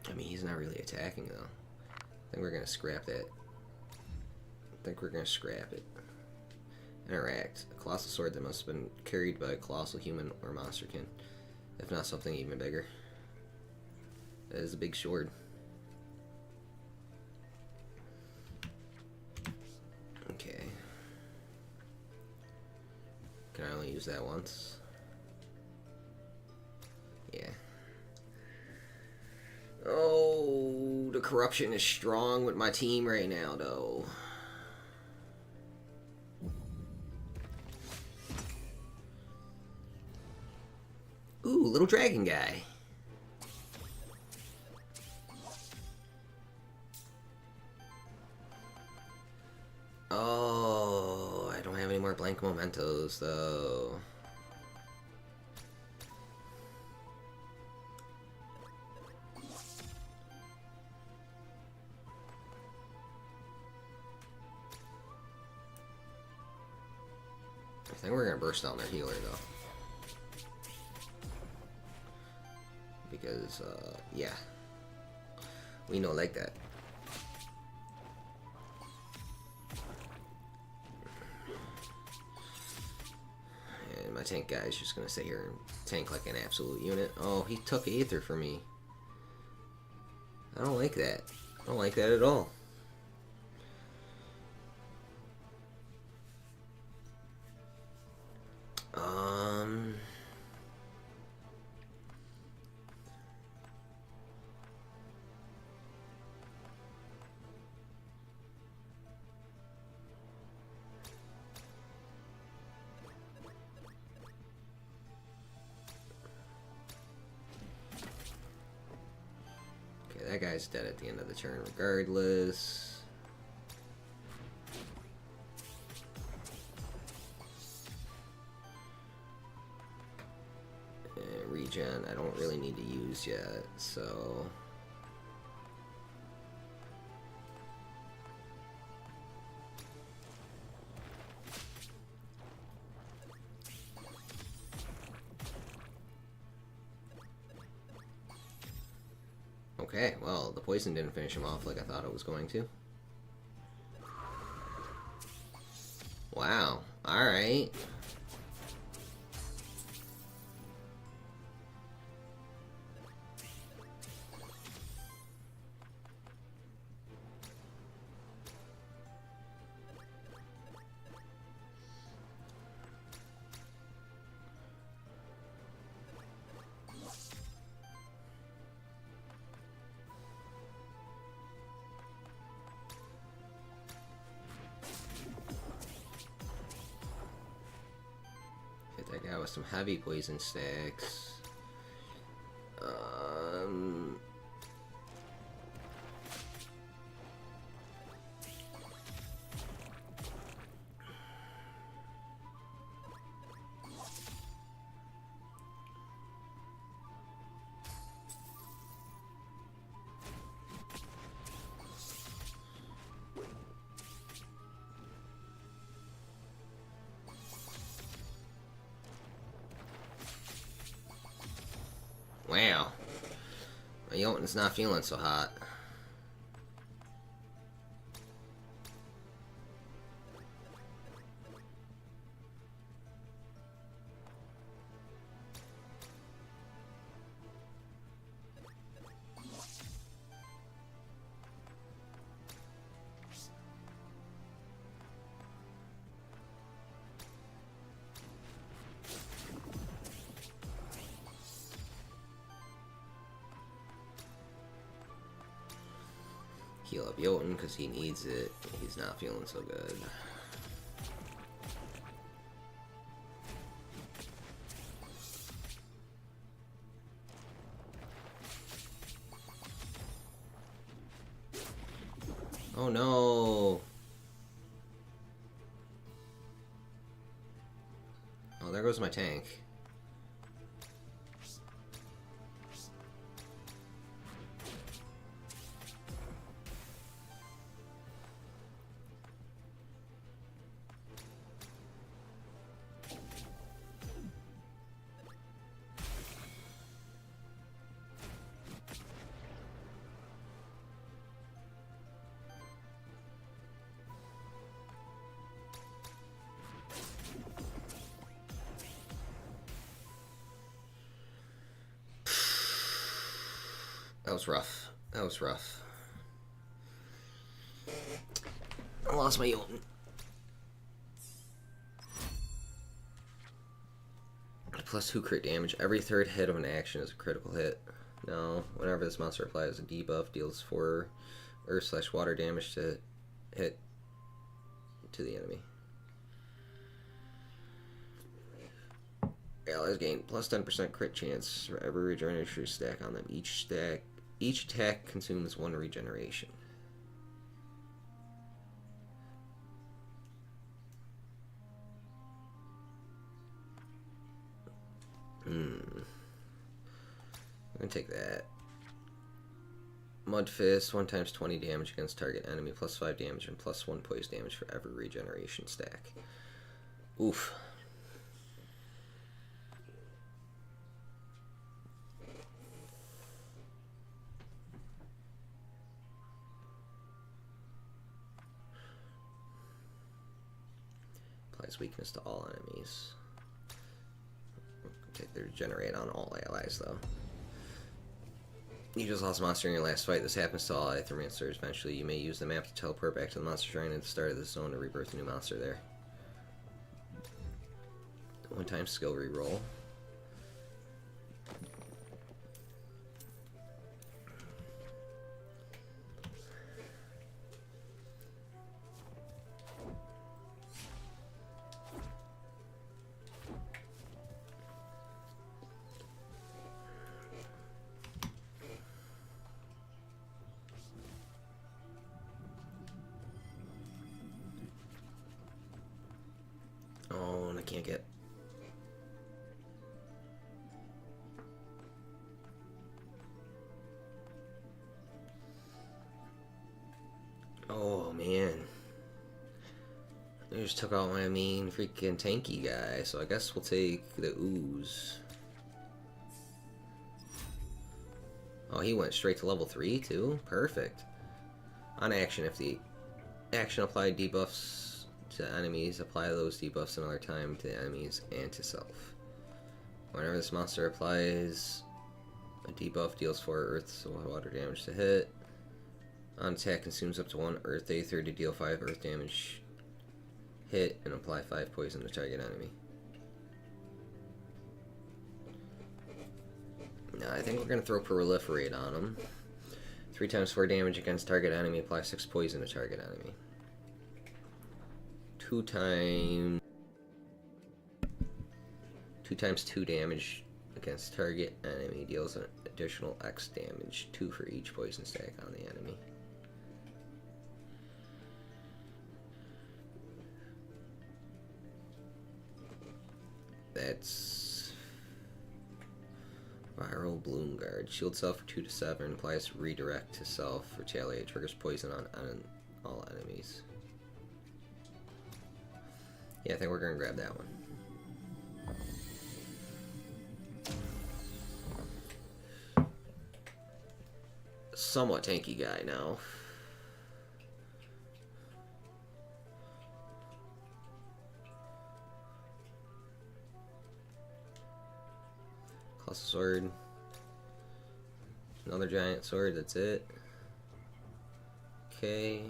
I mean, he's not really attacking though. I think we're gonna scrap that. I think we're gonna scrap it. Interact. A colossal sword that must have been carried by a colossal human or monsterkin. If not something even bigger. That is a big sword. Okay. Can I only use that once? Yeah. Oh, the corruption is strong with my team right now, though. Ooh, little dragon guy. Oh, I don't have any more blank mementos, though. I think we're gonna burst down their healer though, because yeah, we know like that. And my tank guy is just gonna sit here and tank like an absolute unit. Oh, he took aether from me. I don't like that. I don't like that at all. Okay, that guy's dead at the end of the turn regardless. And regen, I don't really need to use yet, so... Okay, well, the poison didn't finish him off like I thought it was going to. Wow, alright. That guy with some heavy poison stacks. Wow. My Jotun's not feeling so hot. Heal up Jotun because he needs it. He's not feeling so good. Oh no! Oh, there goes my tank. That was rough. That was rough. I lost my Jotun. +2 crit damage. Every third hit of an action is a critical hit. No, whenever this monster applies a debuff, deals 4 earth/water damage to hit to the enemy. Allies gain +10% crit chance for every regeneration stack on them. Each attack consumes 1 regeneration. I'm gonna take that. Mud Fist, 1 times 20 damage against target enemy, +5 damage and +1 poison damage for every regeneration stack. Oof. Applies weakness to all enemies. Take the regenerate on all allies though. You just lost a monster in your last fight. This happens to all Aethermancers. Eventually, you may use the map to teleport back to the monster shrine at the start of the zone to rebirth a new monster there. 1 time skill reroll. Oh, and I can't get. Oh man, they just took out my main freaking tanky guy, so I guess we'll take the ooze. Oh, he went straight to level 3 too? Perfect. On action, if the action applied debuffs to enemies, apply those debuffs another time to enemies and to self. Whenever this monster applies a debuff, deals 4 earth or water damage to hit. On attack, consumes up to 1 earth aether to deal 5 earth damage hit and apply 5 poison to target enemy. Now, I think we're going to throw Proliferate on him. 3 times 4 damage against target enemy, apply 6 poison to target enemy. 2 times 2 damage against target enemy, deals an additional X damage, 2 for each poison stack on the enemy. That's Viral Bloom Guard. Shield self for 2 to 7. Applies redirect to self. Retaliate. Triggers poison on all enemies. Yeah, I think we're going to grab that one. somewhat tanky guy now. Colossal sword. Another giant sword, that's it. Okay.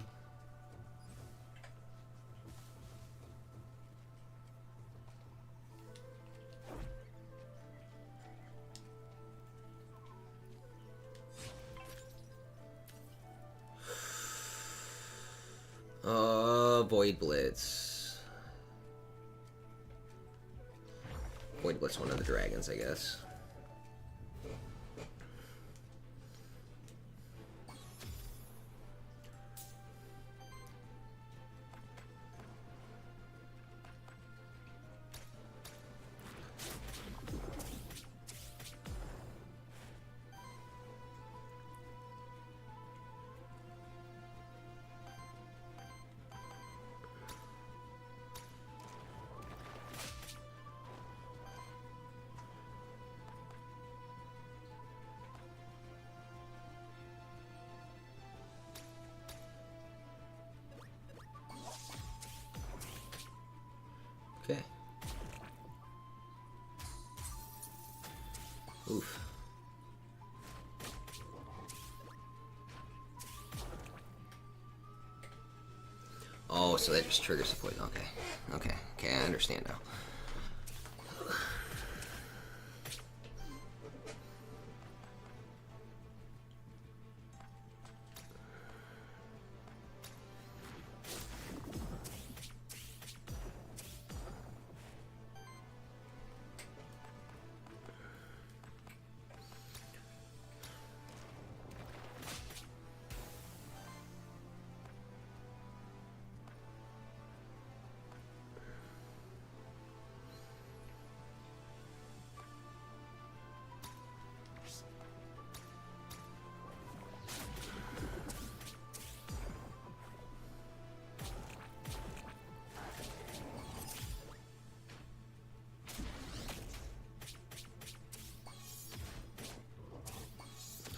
Void Blitz. Void Blitz, one of the dragons, I guess. Okay. Oof. Oh, so that just triggers the poison. Okay. Okay. Okay, I understand now.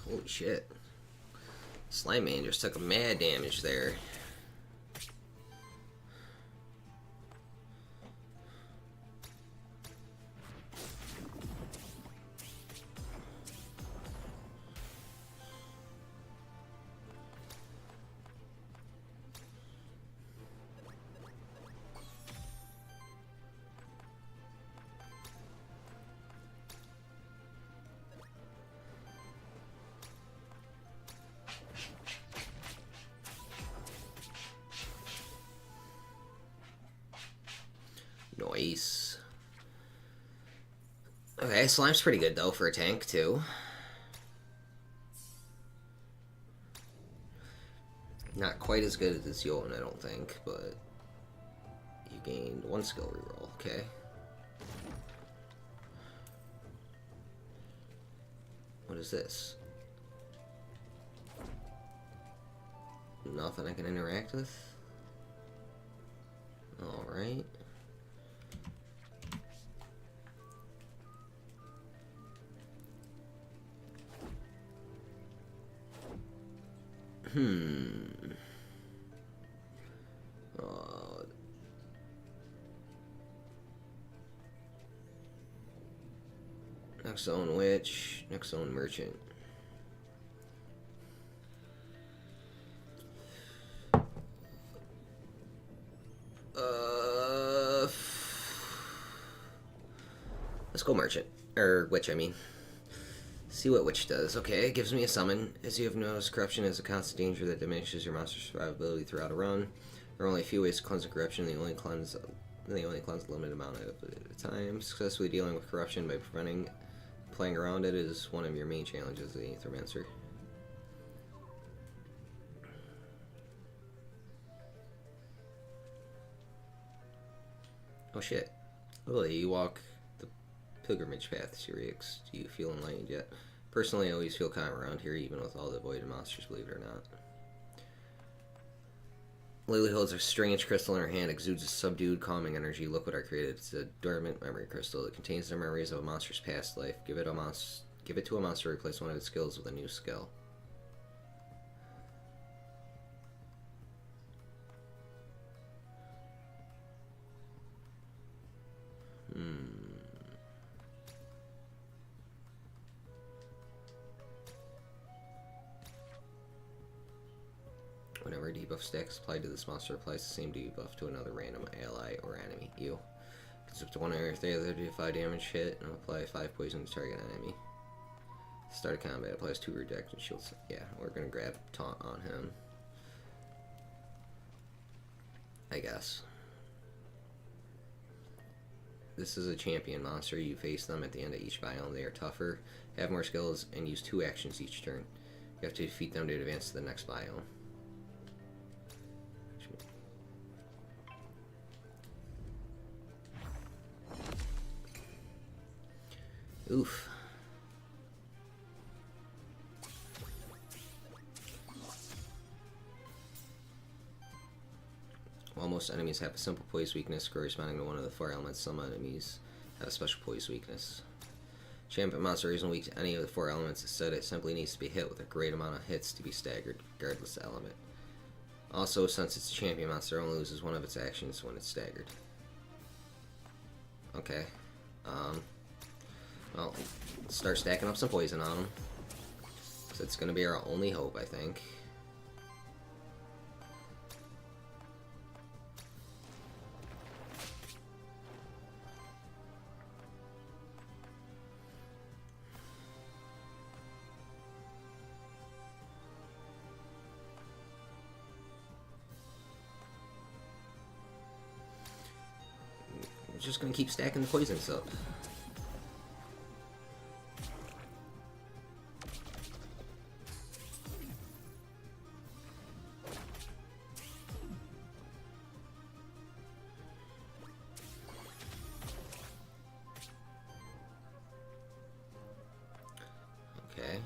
Holy shit. Slime Man just took a mad damage there. Nice. Okay, Slime's pretty good though for a tank too. Not quite as good as Yoan, I don't think, but you gained 1 skill reroll. Okay. What is this? Nothing I can interact with? Alright. Next zone witch, next zone merchant. Let's go merchant. Or witch, I mean. See what witch does. Okay, it gives me a summon. As you have noticed, corruption is a constant danger that diminishes your monster's survivability throughout a run. There are only a few ways to cleanse corruption. They only cleanse a limited amount at a time. Successfully dealing with corruption by preventing playing around it is one of your main challenges, the Aethermancer. Oh shit. Oh, you walk the pilgrimage path, Sirix. Do you feel enlightened yet? Personally, I always feel calm around here, even with all the voided monsters, believe it or not. Lily holds a strange crystal in her hand, exudes a subdued, calming energy. Look what I created. It's a dormant memory crystal. It contains the memories of a monster's past life. Give it to a monster to replace one of its skills with a new skill. Whenever debuff stack is applied to this monster, applies the same debuff to another random ally or enemy. You. It's up to 1 or 3 other do 5 damage hit and apply 5 poison to target enemy. Start of combat, applies 2 rejection shields. Yeah, we're gonna grab taunt on him. I guess. This is a champion monster. You face them at the end of each biome. They are tougher, have more skills, and use 2 actions each turn. You have to defeat them to advance to the next biome. Oof. While most enemies have a simple poise weakness corresponding to one of the 4 elements, some enemies have a special poise weakness. Champion monster isn't weak to any of the 4 elements. Instead, it simply needs to be hit with a great amount of hits to be staggered, regardless of element. Also, since it's a champion monster, it only loses 1 of its actions when it's staggered. Okay. Well, let's start stacking up some poison on him. So it's going to be our only hope, I think. We're just going to keep stacking the poisons up. Okay.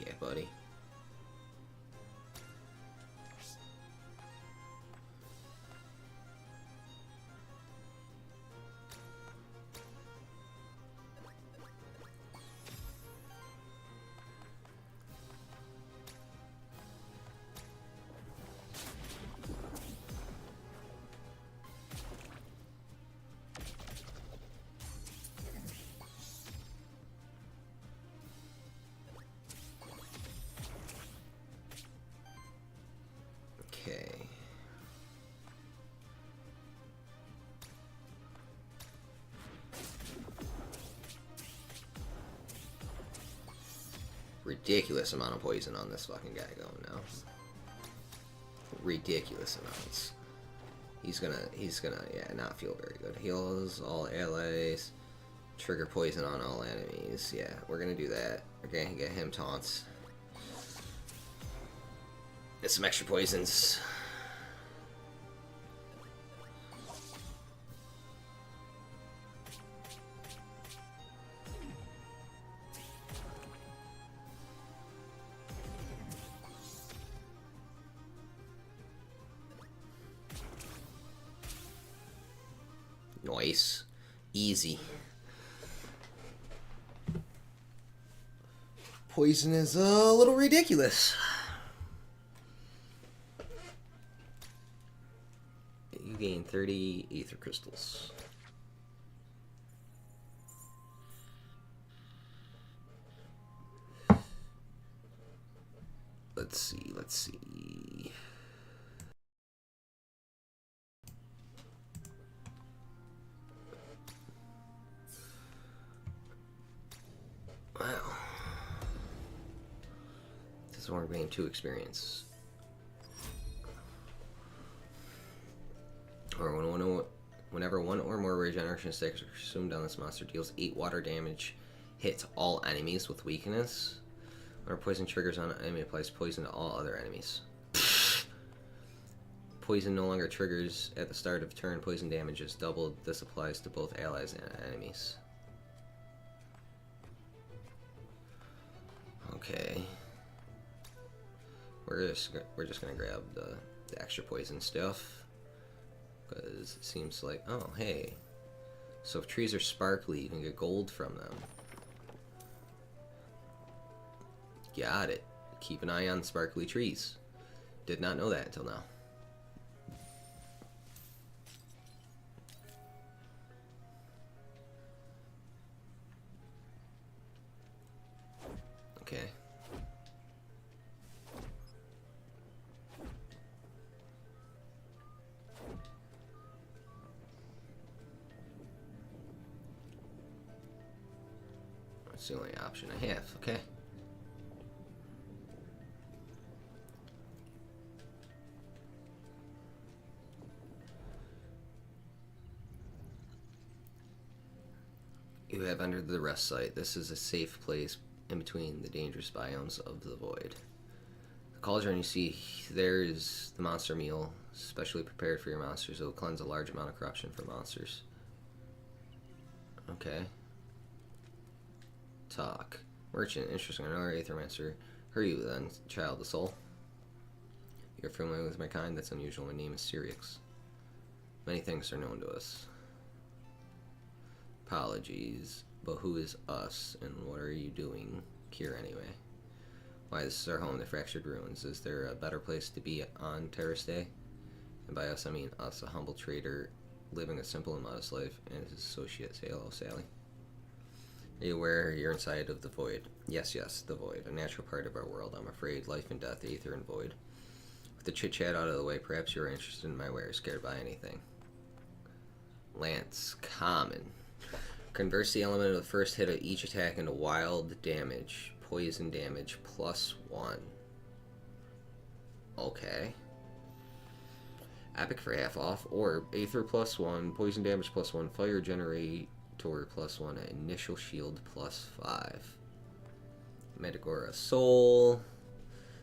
Yeah, buddy. Okay. Ridiculous amount of poison on this fucking guy going now. Ridiculous amounts. He's gonna, yeah, not feel very good. Heals all allies. Trigger poison on all enemies. Yeah, we're gonna do that. We're gonna get him taunts. Get some extra poisons. Nice. Easy. Poison is a little ridiculous. You gain 30 ether crystals. Let's see, let's see. Wow. This is where we're getting 2 experience. Or whenever 1 or more regeneration stacks are consumed on this monster, deals 8 water damage, hits all enemies with weakness. When poison triggers on an enemy, applies poison to all other enemies. Poison no longer triggers at the start of turn. Poison damage is doubled. This applies to both allies and enemies. Okay. We're just gonna grab the extra poison stuff. Because it seems like, oh, hey. So if trees are sparkly, you can get gold from them. Got it. Keep an eye on sparkly trees. Did not know that until now. Okay. That's the only option I have. Okay. You have entered the rest site. This is a safe place in between the dangerous biomes of the void. The cauldron you see there is the monster meal, specially prepared for your monsters. It will cleanse a large amount of corruption for monsters. Okay. Talk. Merchant, interesting. Another Aethermancer. Who are you then, child of the soul? You're familiar with my kind? That's unusual. My name is Syrix. Many things are known to us. Apologies, but who is us, and what are you doing here anyway? Why, this is our home, the Fractured Ruins. Is there a better place to be on Terrace Day? And by us, I mean us, a humble trader living a simple and modest life, and his associate. Say hello, Sally. Are you aware you're inside of the void? Yes, the void, a natural part of our world. I'm afraid, life and death, aether and void. With the chit-chat out of the way, perhaps you're interested in my wares, scared by anything. Lance, common. Converts the element of the first hit of each attack into wild damage, poison damage, +1. Okay. Epic for half off, or Aether +1, poison damage +1, fire generator +1, initial shield +5. Mandragora Soul.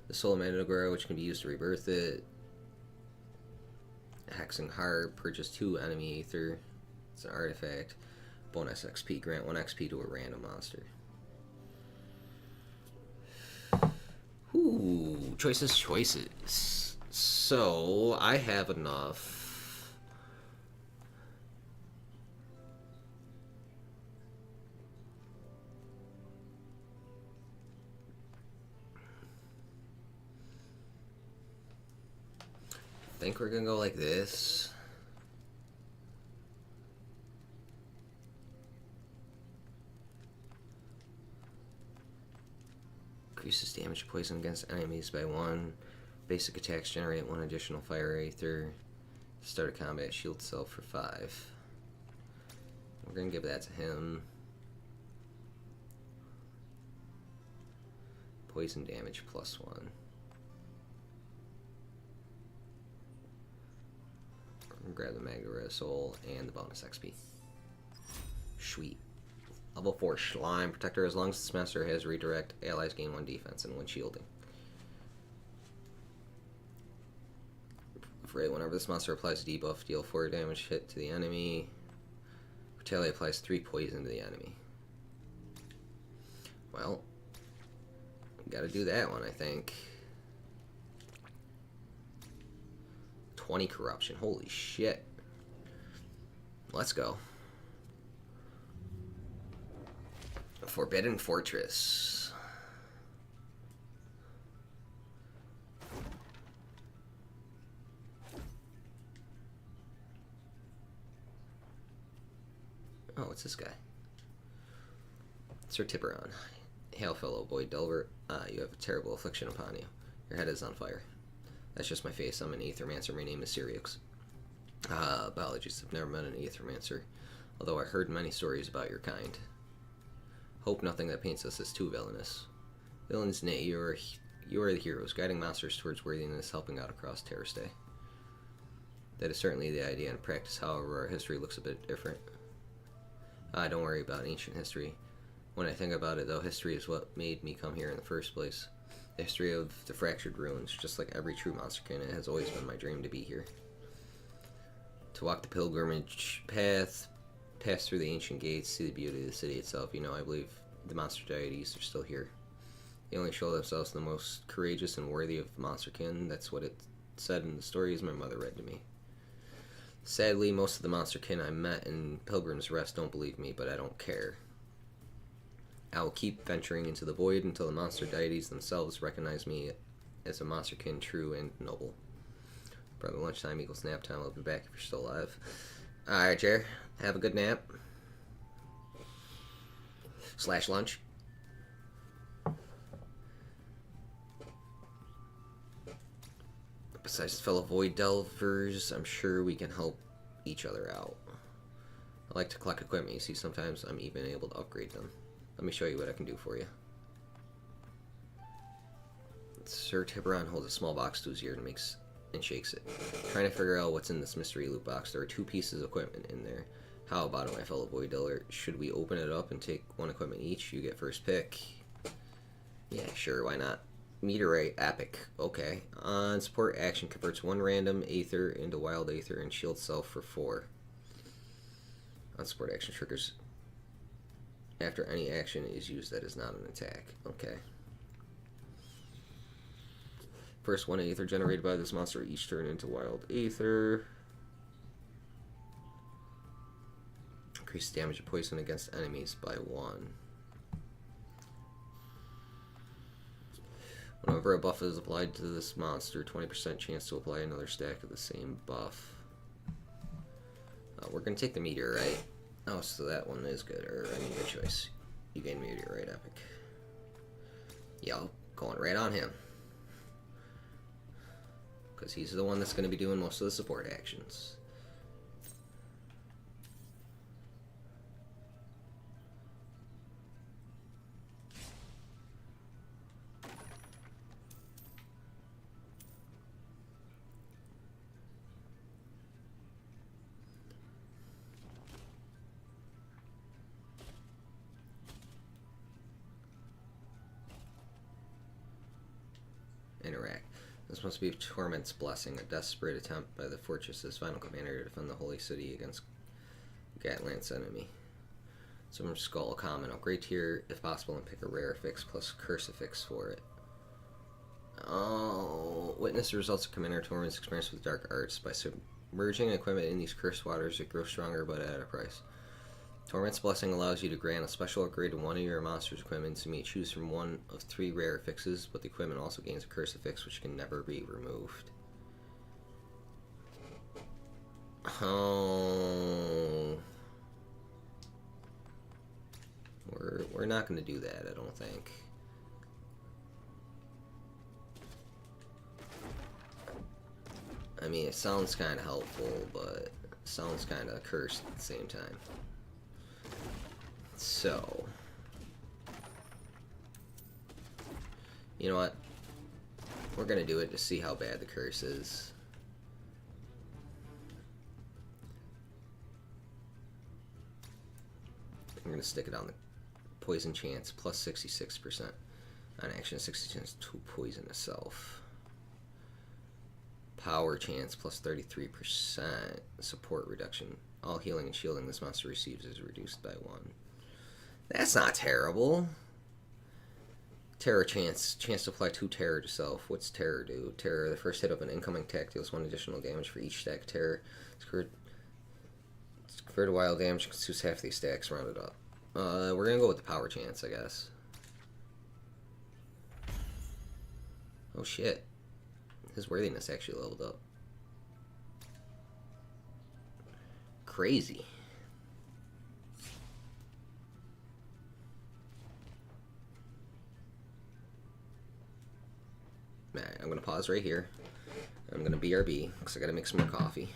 The Soul of Mandragora, which can be used to rebirth it. Hexing Heart, purchase 2 enemy Aether. It's an artifact. Bonus XP, grant 1 XP to a random monster. Ooh, choices. So, I have enough. I think we're gonna go like this. Increases damage poison against enemies by 1. Basic attacks generate 1 additional fire aether. Start a combat, shield self for 5. We're gonna give that to him. Poison damage +1. Grab the Mandragora Soul and the bonus XP. Sweet. Level 4 Slime Protector. As long as this master has redirect, allies gain 1 defense and 1 shielding. Whenever this monster applies a debuff, deal 4 damage hit to the enemy. Retaliate applies 3 poison to the enemy. Well, gotta do that one, I think. 20 corruption. Holy shit. Let's go. Forbidden Fortress. Oh, what's this guy? Sir Tiburon. Hail, fellow boy Delver. You have a terrible affliction upon you. Your head is on fire. That's just my face. I'm an Aethermancer. My name is Syrix. Apologies. I've never met an Aethermancer, although I heard many stories about your kind. Hope nothing that paints us as too villainous. Villains, nay, you are the heroes, guiding monsters towards worthiness, helping out across Terrace Day. That is certainly the idea in practice, however, our history looks a bit different. Don't worry about ancient history. When I think about it, though, history is what made me come here in the first place. The history of the Fractured Ruins, just like every true monsterkin, it has always been my dream to be here. To walk the pilgrimage path, pass through the ancient gates, see the beauty of the city itself. You know, I believe the monster deities are still here. They only show themselves the most courageous and worthy of monsterkin. That's what it said in the stories my mother read to me. Sadly, most of the monsterkin I met in Pilgrim's Rest don't believe me, but I don't care. I will keep venturing into the void until the monster deities themselves recognize me as a monsterkin true and noble. Probably lunchtime equals nap time. I'll be back if you're still alive. Alright, Jer. Have a good nap. /lunch. Besides fellow Void Delvers, I'm sure we can help each other out. I like to collect equipment. You see, sometimes I'm even able to upgrade them. Let me show you what I can do for you. Sir Tiburon holds a small box to his ear and shakes it, trying to figure out what's in this mystery loot box. There are 2 pieces of equipment in there. How about it, my fellow Void Delver? Should we open it up and take 1 equipment each? You get first pick. Yeah, sure, why not? Meteorite Epic. Okay. On support action, converts 1 random Aether into Wild Aether and shields self for 4. On support action, triggers after any action is used that is not an attack. Okay. First 1 Aether generated by this monster each turn into Wild Aether. Increase damage of poison against enemies by 1. Whenever a buff is applied to this monster, 20% chance to apply another stack of the same buff. We're going to take the Meteorite. Oh, so that one is good. Or, I mean, good choice. You gain Meteorite Epic. Yo, going right on him. Because he's the one that's going to be doing most of the support actions. Interact. This must be Torment's Blessing, a desperate attempt by the fortress's final commander to defend the holy city against Gatlant's enemy. Summon Skull, common. Upgrade tier if possible and pick a rare affix plus Crucifix for it. Oh, witness the results of Commander Torment's experience with dark arts. By submerging equipment in these cursed waters, it grows stronger but at a price. Torment's Blessing allows you to grant a special upgrade to 1 of your monster's equipment. You may choose from 1 of 3 rare affixes, but the equipment also gains a curse affix which can never be removed. Oh, we're not going to do that, I don't think. I mean, it sounds kind of helpful, but it sounds kind of cursed at the same time. So, you know what? We're going to do it to see how bad the curse is. I'm going to stick it on the poison chance, plus 66%. On action, 60 chance to poison itself. Power chance, plus 33%. Support reduction. All healing and shielding this monster receives is reduced by 1. That's not terrible. Terror chance. Chance to apply 2 terror to self. What's terror do? Terror, the first hit of an incoming attack deals 1 additional damage for each stack of terror. It's converted to wild damage, consumes half these stacks, rounded up. We're gonna go with the power chance, I guess. Oh shit. His worthiness actually leveled up. Crazy. Alright, I'm going to pause right here. I'm going to BRB because I got to make some more coffee.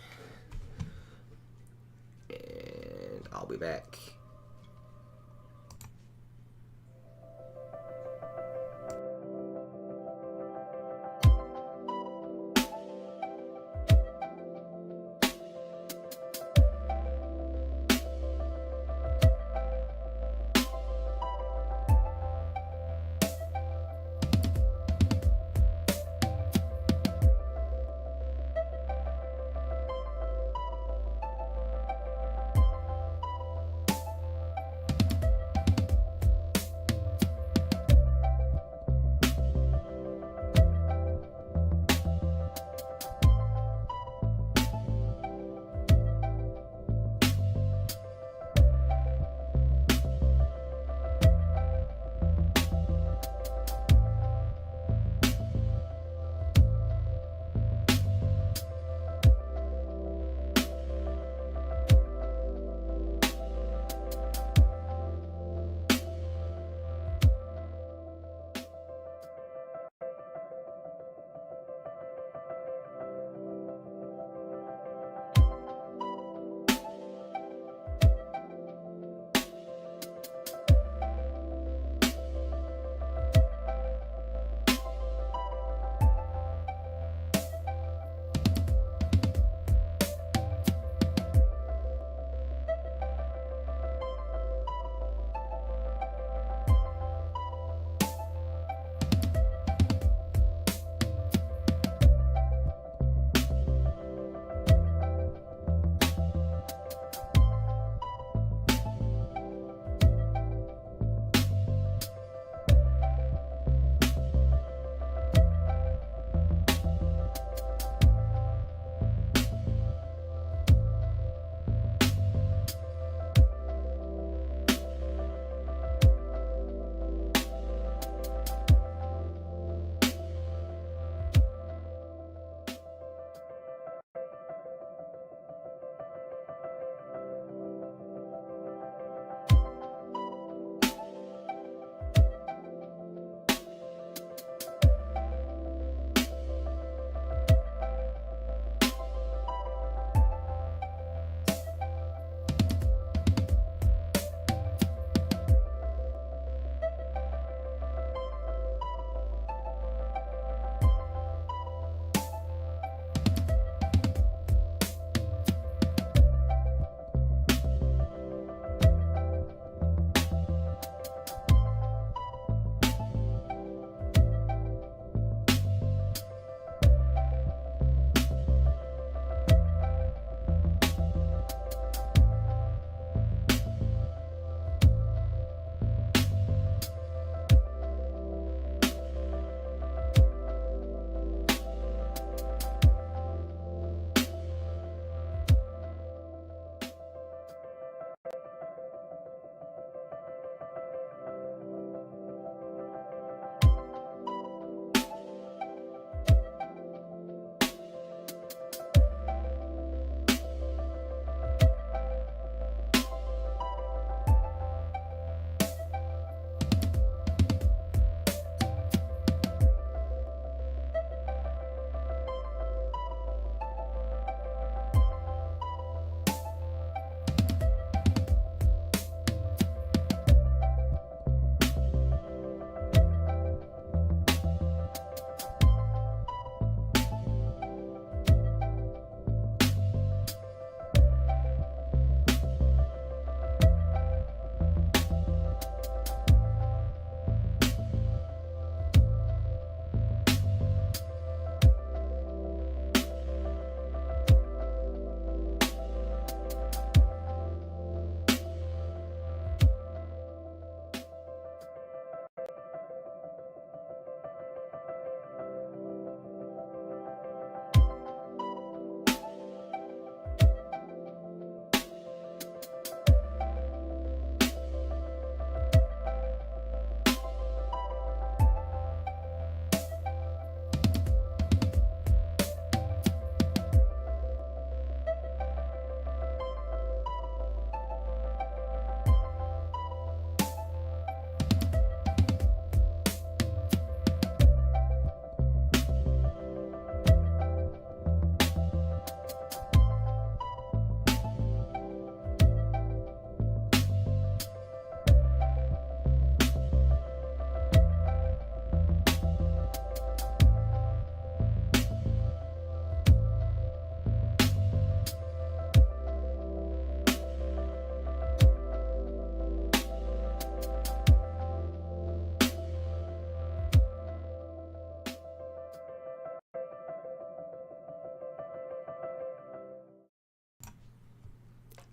And I'll be back.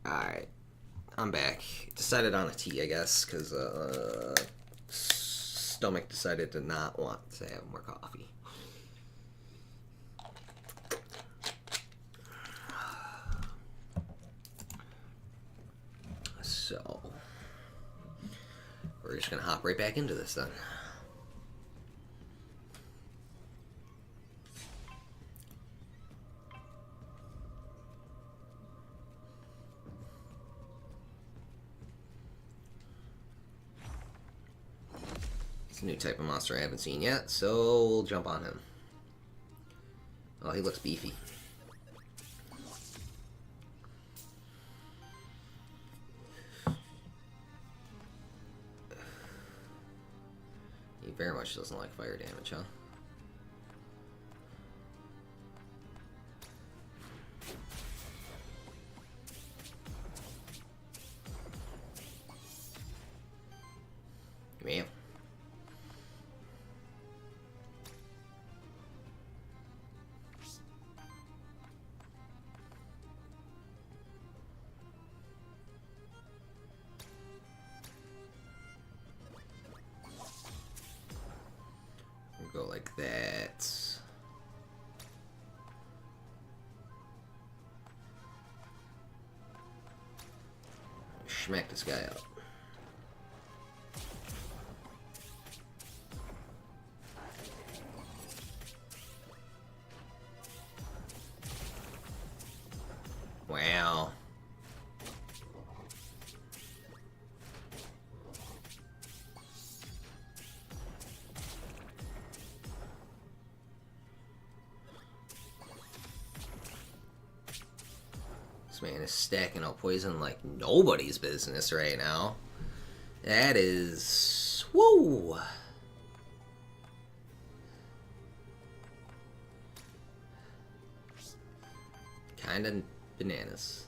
Alright, I'm back. Decided on a tea, I guess, because stomach decided to not want to have more coffee. So, we're just going to hop right back into this then. It's a new type of monster I haven't seen yet, so we'll jump on him. Oh, he looks beefy. He very much doesn't like fire damage, huh? Man. Go like that. Smack this guy up. Wow. This man is stacking up poison like nobody's business right now. That is... whoa! Kinda bananas.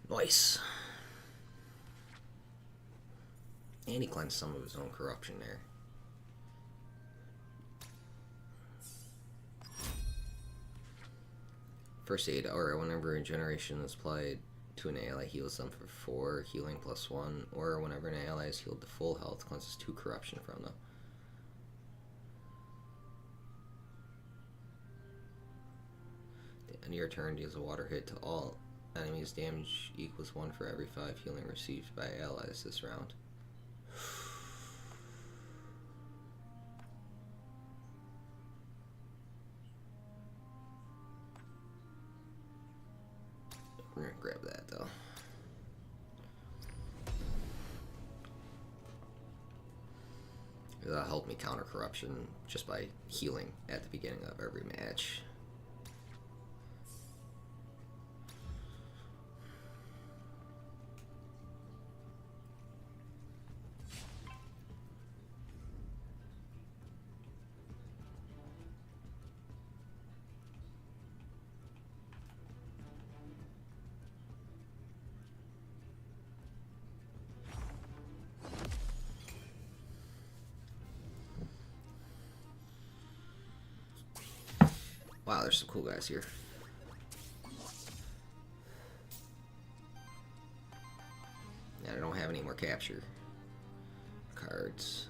Nice. And he cleansed some of his own corruption there. First aid aura, whenever regeneration is applied to an ally, heals them for 4 healing plus 1, or whenever an ally is healed to full health, cleanses 2 corruption from them. At the end of your turn, deals a water hit to all enemies. Damage equals 1 for every 5 healing received by allies this round. We're gonna grab that though. That'll help me counter corruption just by healing at the beginning of every match. Wow, there's some cool guys here. Yeah, I don't have any more capture cards.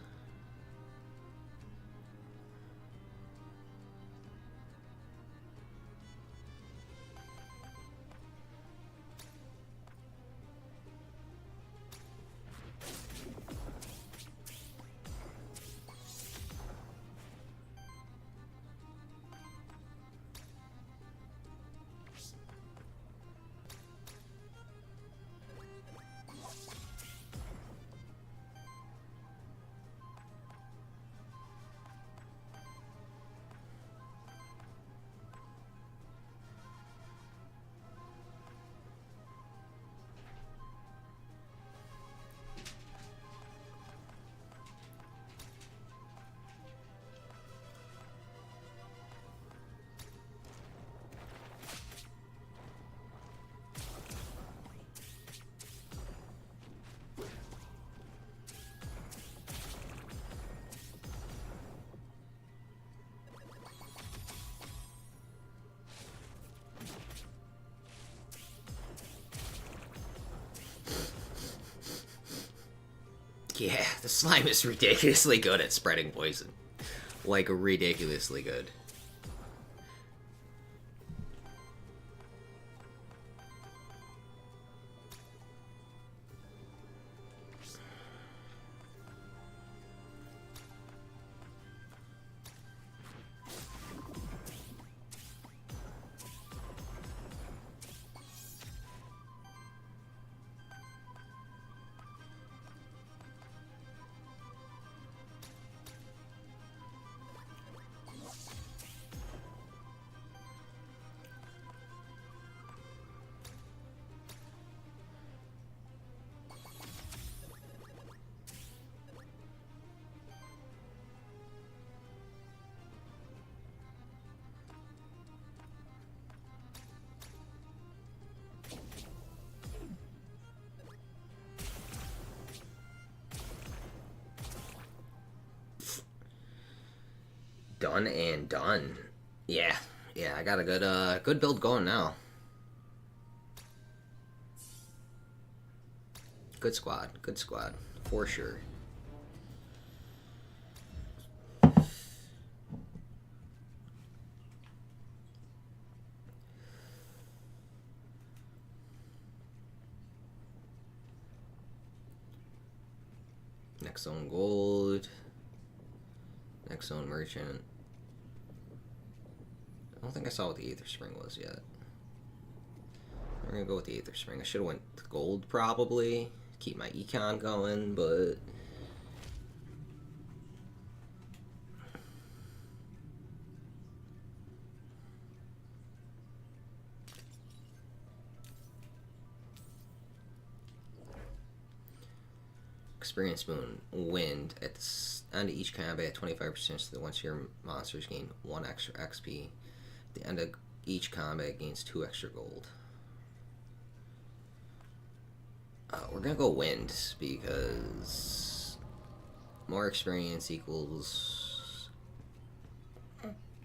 Yeah, the slime is ridiculously good at spreading poison. Like, ridiculously good. Done and done. Yeah, yeah, I got a good build going now. Good squad, for sure. Next zone gold. Next zone merchant. I don't think I saw what the Aether Spring was yet. We're gonna go with the Aether Spring. I should have went to gold probably. Keep my econ going, but Experience Moon. Wind. At the end of each combat, 25% so that once your monsters gain 1 extra XP. At the end of each combat, gains 2 extra gold. We're gonna go Wind, because more experience equals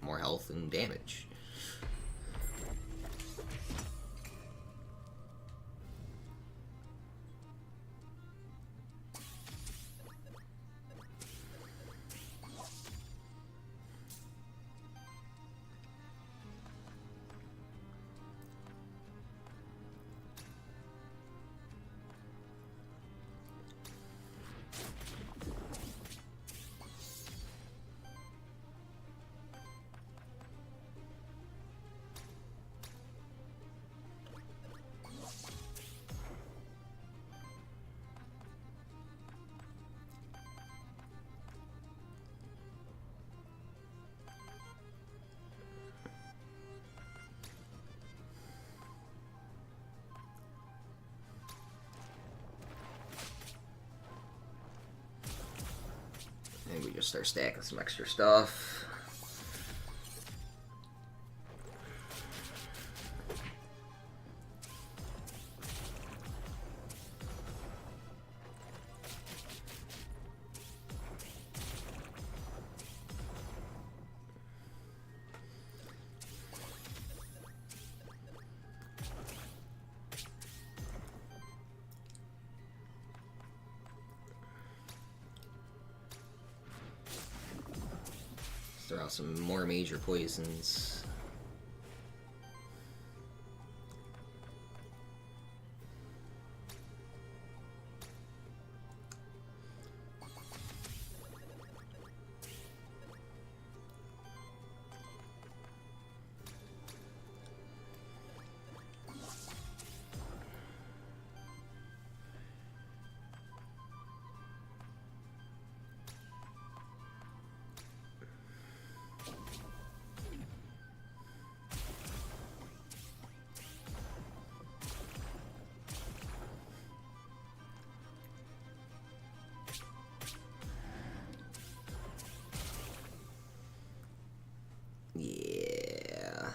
more health and damage. Maybe we just start stacking some extra stuff. Throw out some more major poisons. Yeah.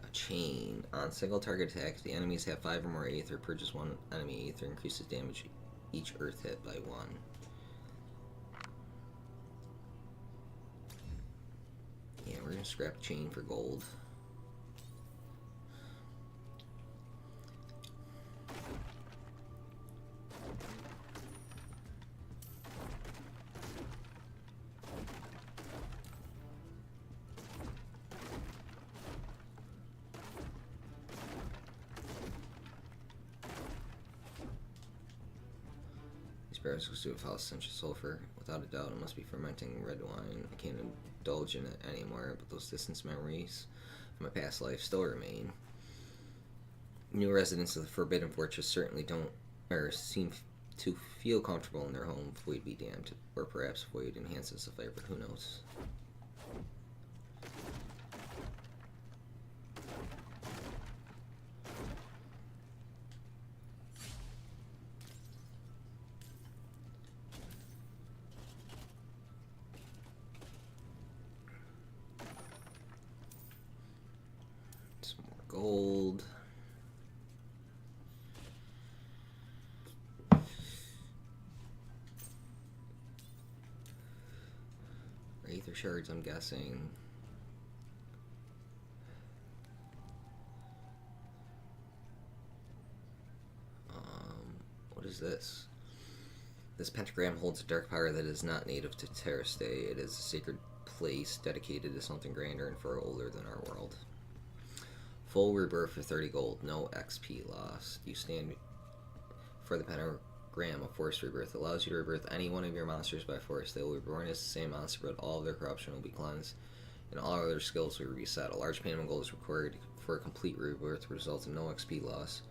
A chain. On single target attack, if the enemies have 5 or more Aether, purchase 1 enemy Aether, increases damage each earth hit by 1. Scrap chain for gold. Barrels consume a essential sulfur. Without a doubt, it must be fermenting red wine. I can't indulge in it anymore, but those distant memories of my past life still remain. New residents of the Forbidden Fortress certainly don't, or seem to feel comfortable in their home. Void be damned. Or perhaps void enhances the flavor. Who knows? Gold. Aether shards, I'm guessing. What is this? This pentagram holds a dark power that is not native to Terrastay. It is a sacred place dedicated to something grander and far older than our world. Full rebirth for 30 gold, no XP lost. You stand for the pentagram of forced rebirth. It allows you to rebirth any one of your monsters by force. They will be reborn as the same monster, but all of their corruption will be cleansed, and all other skills will be reset. A large payment of gold is required for a complete rebirth, results in no XP loss.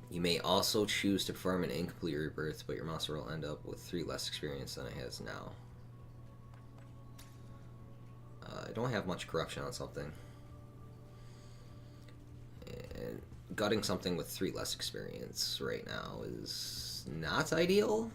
You may also choose to perform an incomplete rebirth, but your monster will end up with 3 less experience than it has now. I don't have much corruption on something. And gutting something with 3 less experience right now is not ideal.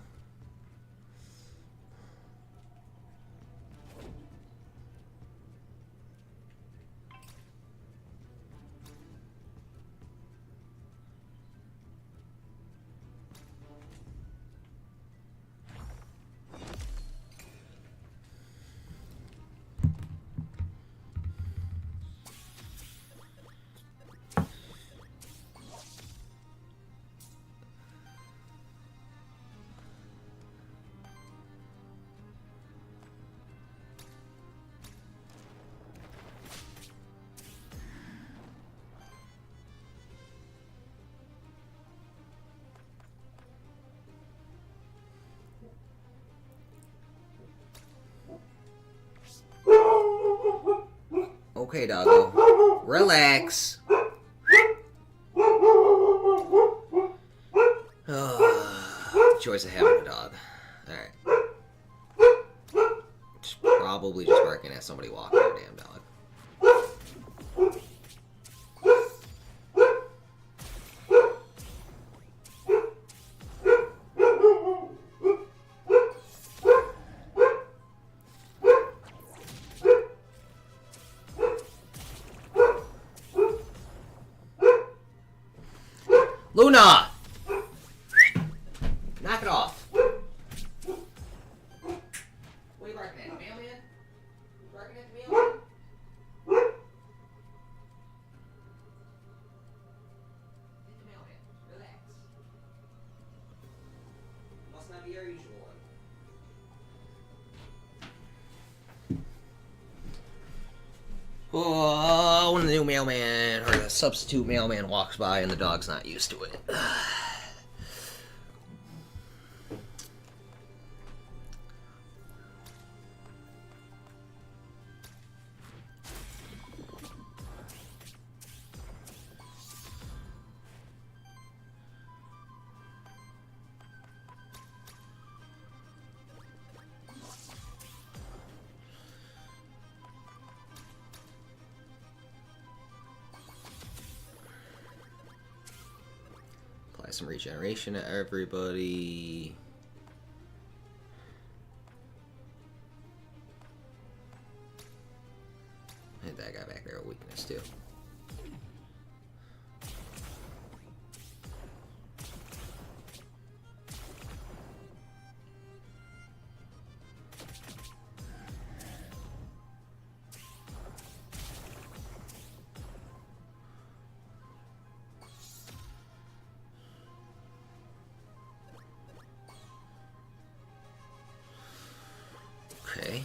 Okay, doggo. Relax. Choice of having a dog. Alright. Probably just barking at somebody walking their damn dog. Luna! Knock it off. What are you barking at, mailman? You barking at the mailman? Hit the mailman. Relax. Must not be our usual one. Oh, when the new mailman, or the substitute mailman walks by and the dog's not used to it. Some regeneration to everybody. Hit that guy back there with weakness too. Okay.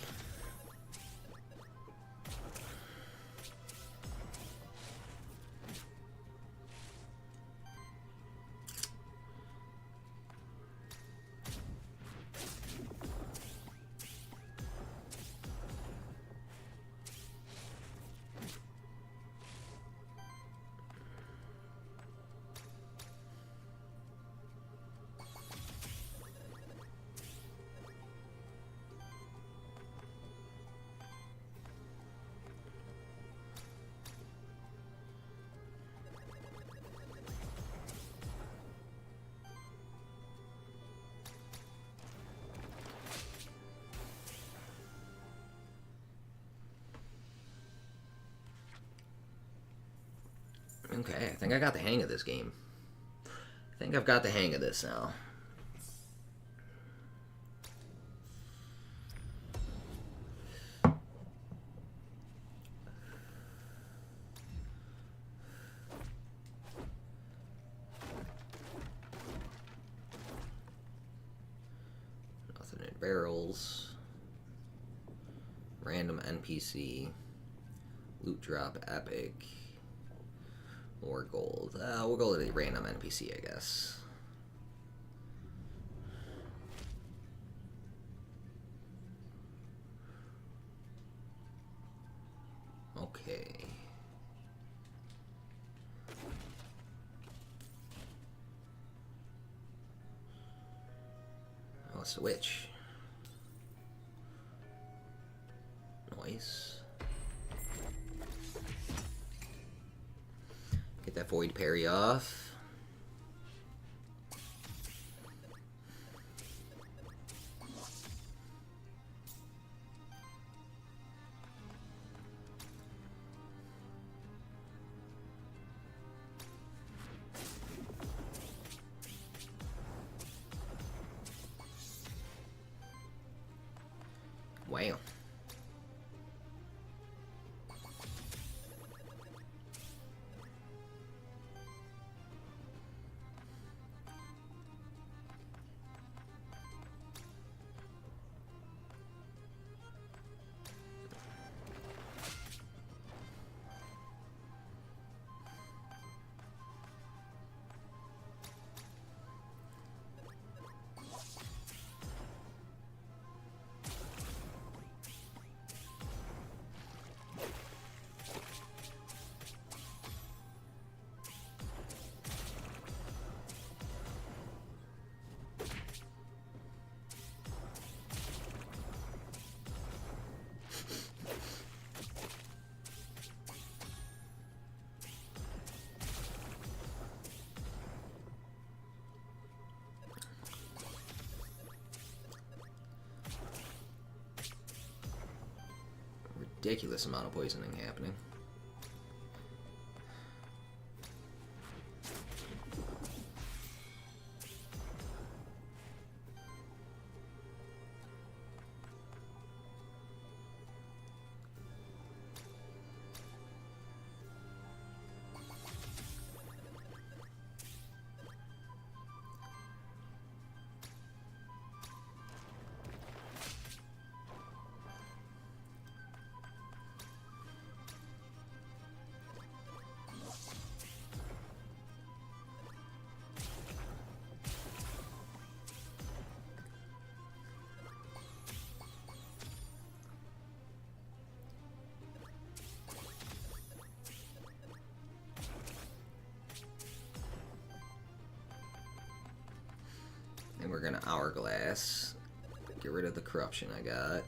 Okay, I think I got the hang of this game. I think I've got the hang of this now. Nothing in barrels. Random NPC. Loot drop epic. More gold. We'll go with a random NPC, I guess. Okay. Oh, it's a witch. Nice. Get that void parry off. Wow. Ridiculous amount of poisoning happening. And we're gonna hourglass. Get rid of the corruption I got.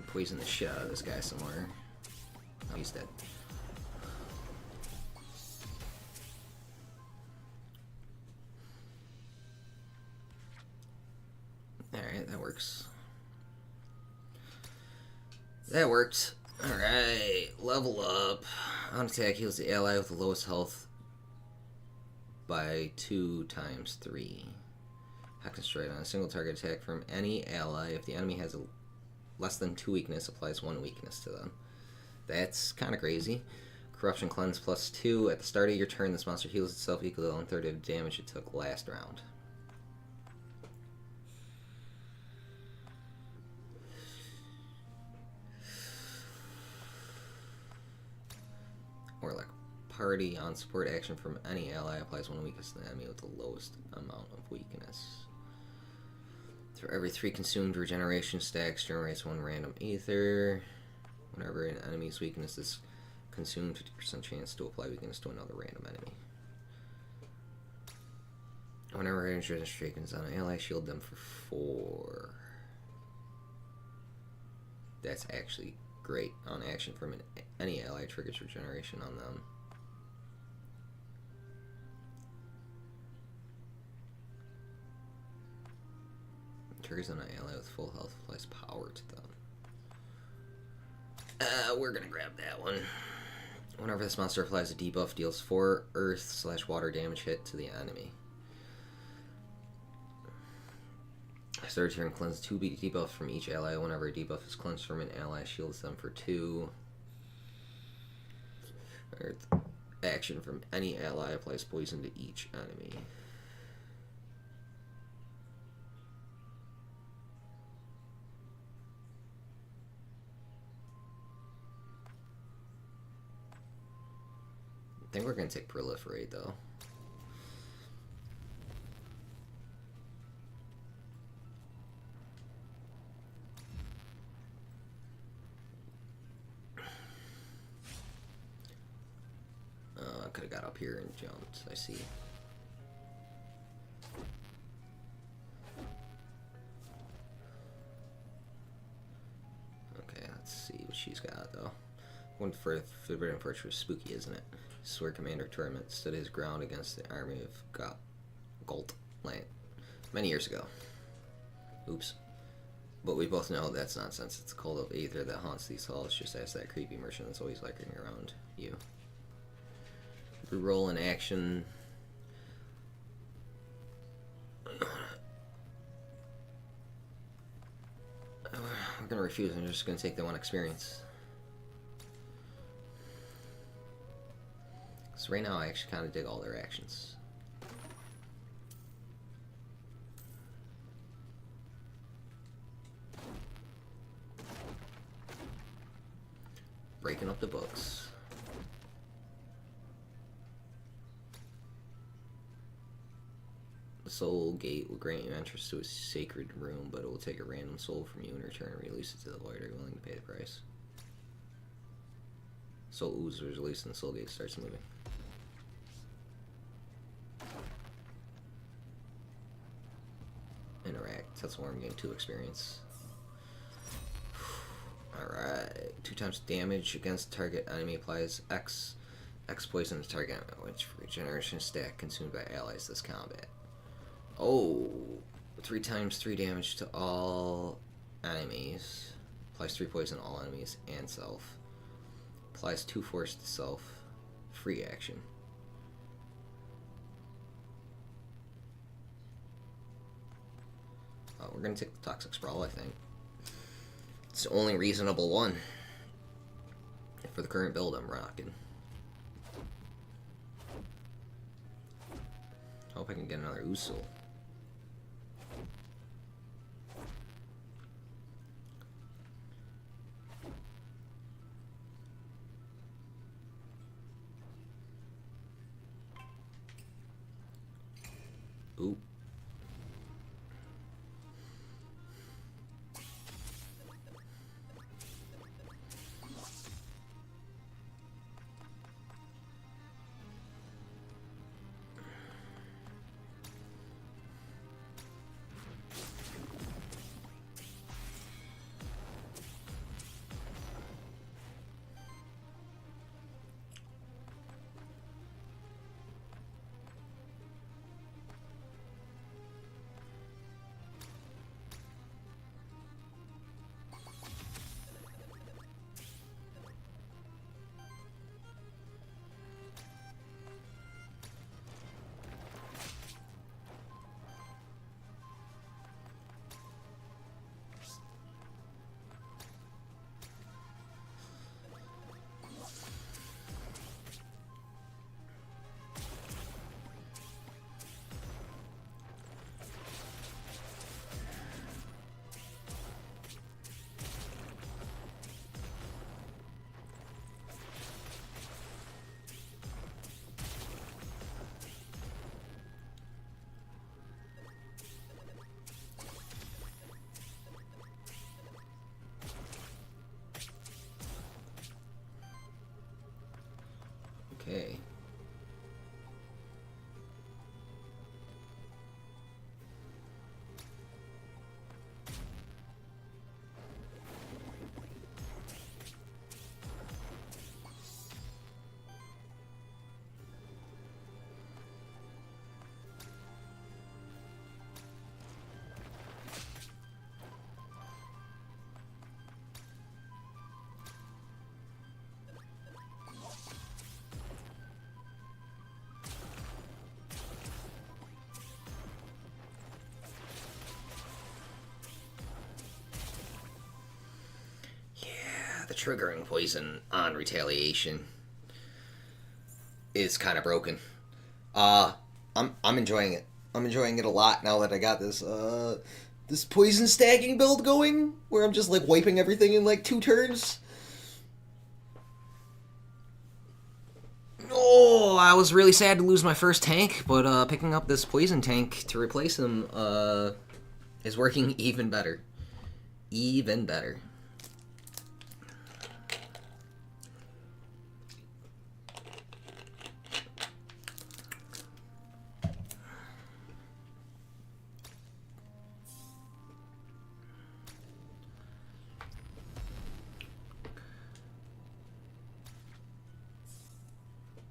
Poison the shit out of this guy somewhere. Oh, he's dead. Alright, that works. That worked. Alright, level up. On attack heals the ally with the lowest health by 2 times 3. Hack and straight on a single target attack from any ally. If the enemy has a less than 2 weakness, applies 1 weakness to them. That's kind of crazy. Corruption cleanse plus 2. At the start of your turn, this monster heals itself equal to 1/3 of damage it took last round. party on support action from any ally applies one weakness to the enemy with the lowest amount of weakness. For every 3 consumed regeneration stacks, generates 1 random ether. Whenever an enemy's weakness is consumed, 50% chance to apply weakness to another random enemy. Whenever regeneration streak is on an ally, shield them for 4. That's actually great. On action from any ally triggers regeneration on them. Triggers on an ally with full health, applies power to them. We're gonna grab that one. Whenever this monster applies a debuff, deals 4 earth/water damage hit to the enemy. Third turn, cleanse 2 debuffs from each ally. Whenever a debuff is cleansed from an ally, shields them for 2. Earth action from any ally applies poison to each enemy. I think we're going to take Proliferate, though. I could have got up here and jumped, I see. Okay, let's see what she's got, though. One for Forbidden Fortress, spooky, isn't it? Swear Commander Tournament stood his ground against the army of Gold Land many years ago. Oops. But we both know that's nonsense. It's a cult of Aether that haunts these halls. Just ask that creepy merchant that's always lurking around you. Reroll in action. We're gonna refuse. I'm just gonna take the 1 experience. So right now I actually kind of dig all their actions. Breaking up the books. The soul gate will grant you entrance to a sacred room, but it will take a random soul from you in return and release it to the void. Are you willing to pay the price? Soul ooze is released and the soul gate starts moving. Interact. That's where I'm getting 2 experience. Alright. 2 times damage against target enemy applies X poison to target, which regeneration stack consumed by allies this combat. Oh, 3 times 3 damage to all enemies. Applies 3 poison to all enemies and self. Applies 2 force to self. Free action. Oh, we're gonna take the Toxic Sprawl, I think. It's the only reasonable one for the current build I'm rocking. Hope I can get another Usul. Ooh. Okay. The triggering poison on retaliation is kind of broken. I'm enjoying it. I'm enjoying it a lot now that I got this poison stacking build going, where I'm just like wiping everything in like 2 turns. Oh, I was really sad to lose my first tank, but picking up this poison tank to replace him is working even better. Even better.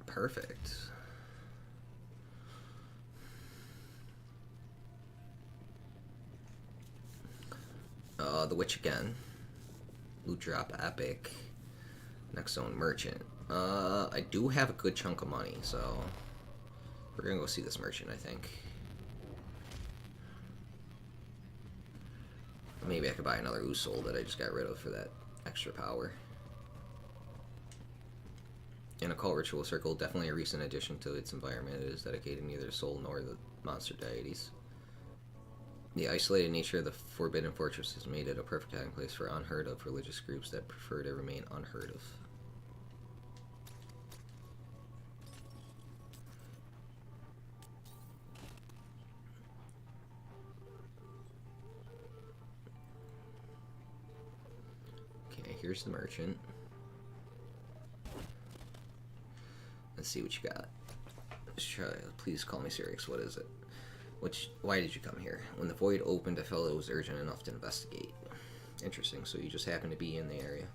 Perfect. The Witch again. Loot drop epic. Next zone merchant. I do have a good chunk of money, so we're gonna go see this merchant, I think. Maybe I could buy another Usul that I just got rid of for that extra power. An occult ritual circle, definitely a recent addition to its environment. It is dedicated neither the soul nor the monster deities. The isolated nature of the Forbidden Fortress has made it a perfect hiding place for unheard of religious groups that prefer to remain unheard of. Okay, here's the merchant. Let's see what you got. Let's try. Please call me serious. What is it? Why did you come here? When the void opened, I felt it was urgent enough to investigate. Interesting, so you just happened to be in the area.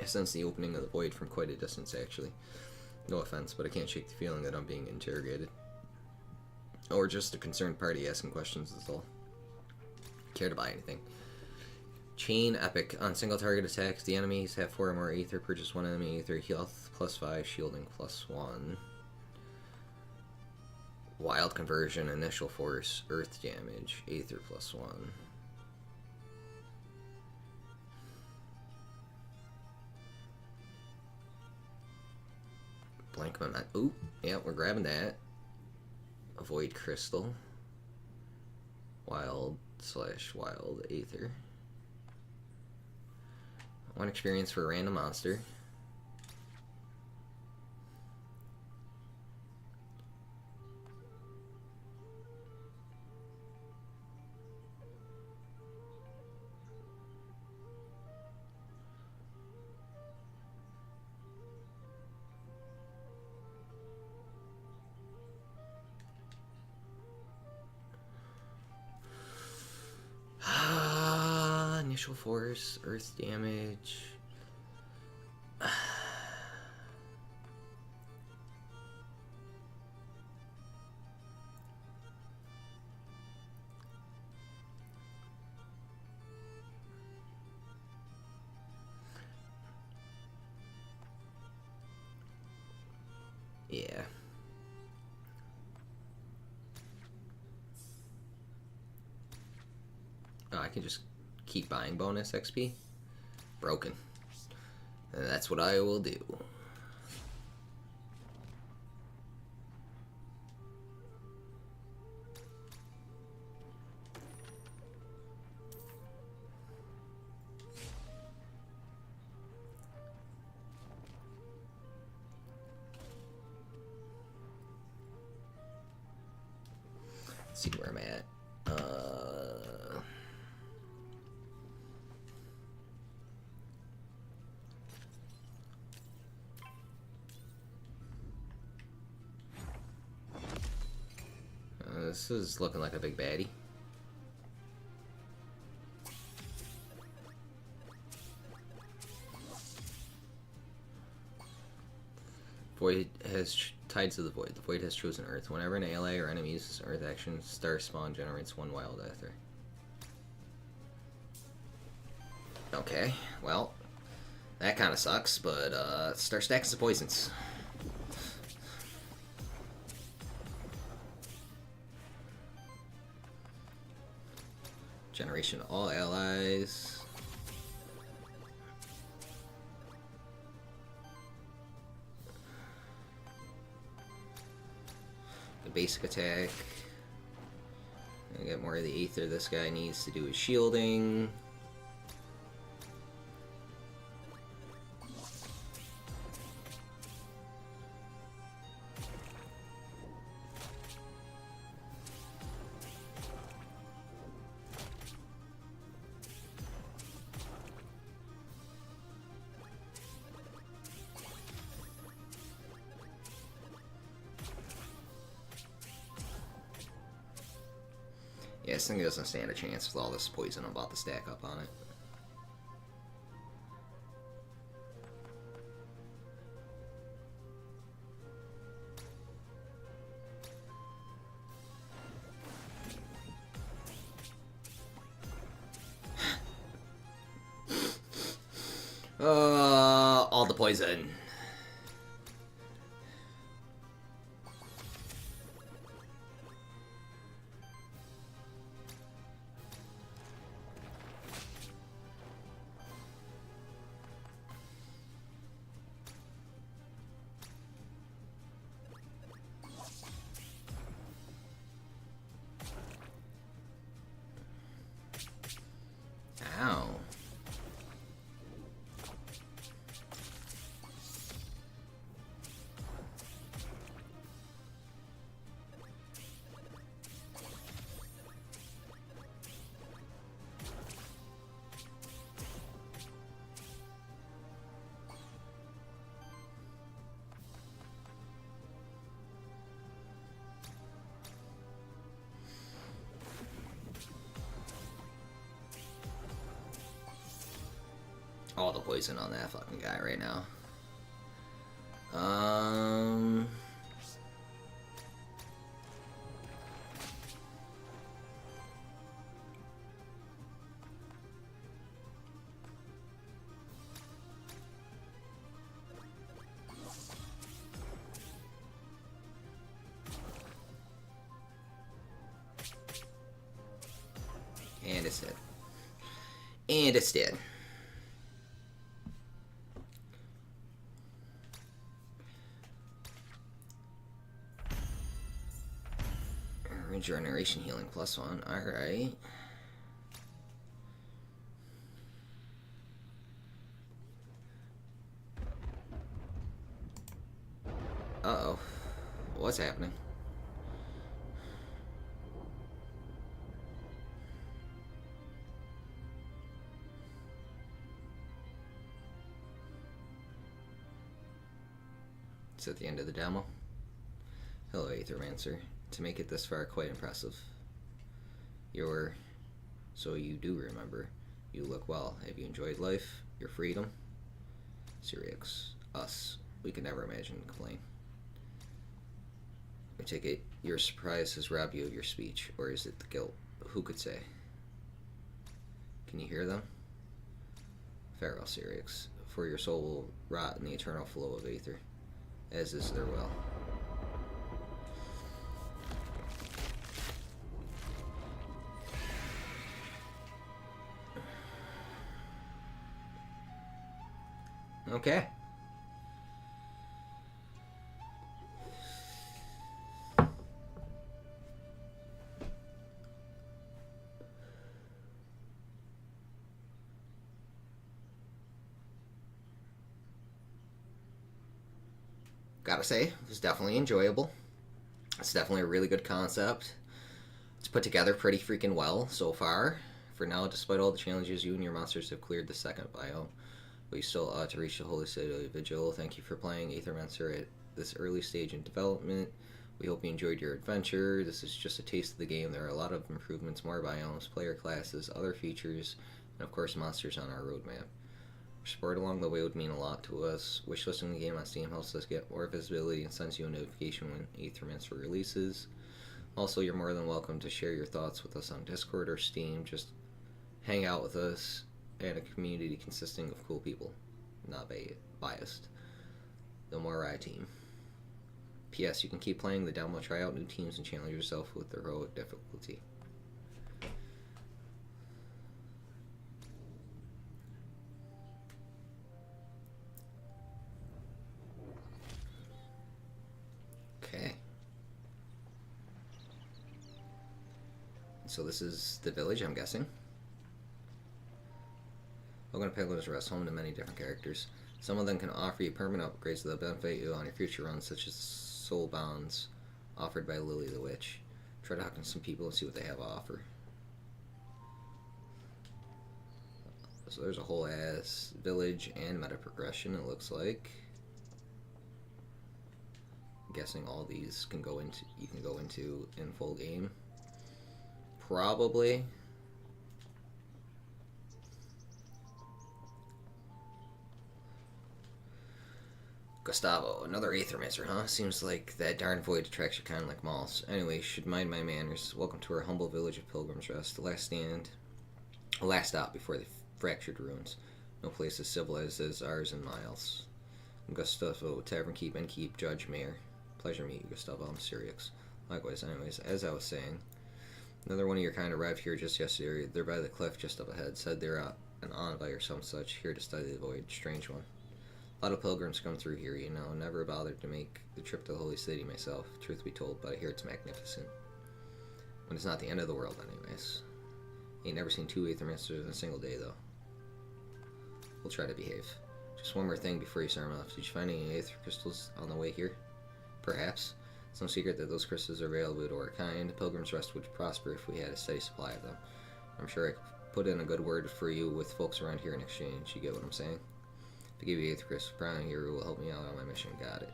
I sense the opening of the void from quite a distance, actually. No offense, but I can't shake the feeling that I'm being interrogated. Or just a concerned party asking questions is all. Care to buy anything? Chain epic. On single target attacks, the enemies have 4 or more Aether. Purchase 1 enemy Aether. Health +5, shielding +1. Wild conversion, initial force, earth damage, Aether +1. Blank moment. Ooh, yeah, we're grabbing that. Avoid crystal. Wild/wild Aether. 1 experience for a random monster. Initial force, earth damage. Yeah. Oh, I can just keep buying bonus XP. Broken. And that's what I will do. Let's see where I'm at. This is looking like a big baddie. Void has Tides of the Void. The Void has chosen Earth. Whenever an ally or enemy uses Earth action, Star Spawn generates 1 wild Aether. Okay, well, that kind of sucks, but start stacking some poisons. Generation all allies. The basic attack. Get more of the Aether this guy needs to do his shielding. Yeah, this thing doesn't stand a chance with all this poison I'm about to stack up on it. All the poison. Ow. All the poison on that fucking guy right now. And it's dead. And it's dead. Regeneration healing +1. Alright. Uh-oh. What's happening? It's at the end of the demo. Hello, Aethermancer. To make it this far, quite impressive. So you do remember. You look well. Have you enjoyed life? Your freedom? Syrinx. Us. We can never imagine complain. I take it your surprise has robbed you of your speech, or is it the guilt? Who could say? Can you hear them? Farewell, Syrinx. For your soul will rot in the eternal flow of Aether, as is their will. Okay. Gotta say, it was definitely enjoyable. It's definitely a really good concept. It's put together pretty freaking well so far. For now, despite all the challenges, you and your monsters have cleared the second biome. But you still ought to reach the holy city of Vigil. Thank you for playing Aethermancer at this early stage in development. We hope you enjoyed your adventure. This is just a taste of the game. There are a lot of improvements, more biomes, player classes, other features, and of course monsters on our roadmap. Your support along the way would mean a lot to us. Wishlisting the game on Steam helps us get more visibility and sends you a notification when Aethermancer releases. Also, you're more than welcome to share your thoughts with us on Discord or Steam. Just hang out with us and a community consisting of cool people. Not biased. The Morai team. P.S. You can keep playing the demo, try out new teams, and challenge yourself with the heroic difficulty. Okay. So this is the village, I'm guessing. Welcome to Pilgrim's Rest, home to many different characters. Some of them can offer you permanent upgrades that will benefit you on your future runs, such as soul bonds offered by Lily the Witch. Try talking to some people and see what they have to offer. So there's a whole ass village and meta progression, it looks like. I'm guessing all these can go into in full game. Probably. Gustavo, another Aethermancer, huh? Seems like that darn void attracts you kind of like malls. Anyway, should mind my manners. Welcome to our humble village of Pilgrim's Rest, the last stop before the fractured ruins. No place as civilized as ours in miles. I'm Gustavo, Tavern Keep, Innkeep, Judge, Mayor. Pleasure to meet you, Gustavo. I'm Sirius. Likewise, anyways, as I was saying, another one of your kind arrived here just yesterday. They're by the cliff just up ahead. Said they're an envoy or some such, here to study the void. Strange one. A lot of pilgrims come through here, you know. Never bothered to make the trip to the holy city myself, truth be told, but I hear it's magnificent. When it's not the end of the world, anyways. Ain't never seen 2 Aethermancers in a single day, though. We'll try to behave. Just one more thing before you start off. Did you find any Aether crystals on the way here? Perhaps. It's no secret that those crystals are available to our kind. Pilgrim's Rest would prosper if we had a steady supply of them. I'm sure I could put in a good word for you with folks around here in exchange. You get what I'm saying? If I give you Aether crystals, Brown here will help me out on my mission. Got it.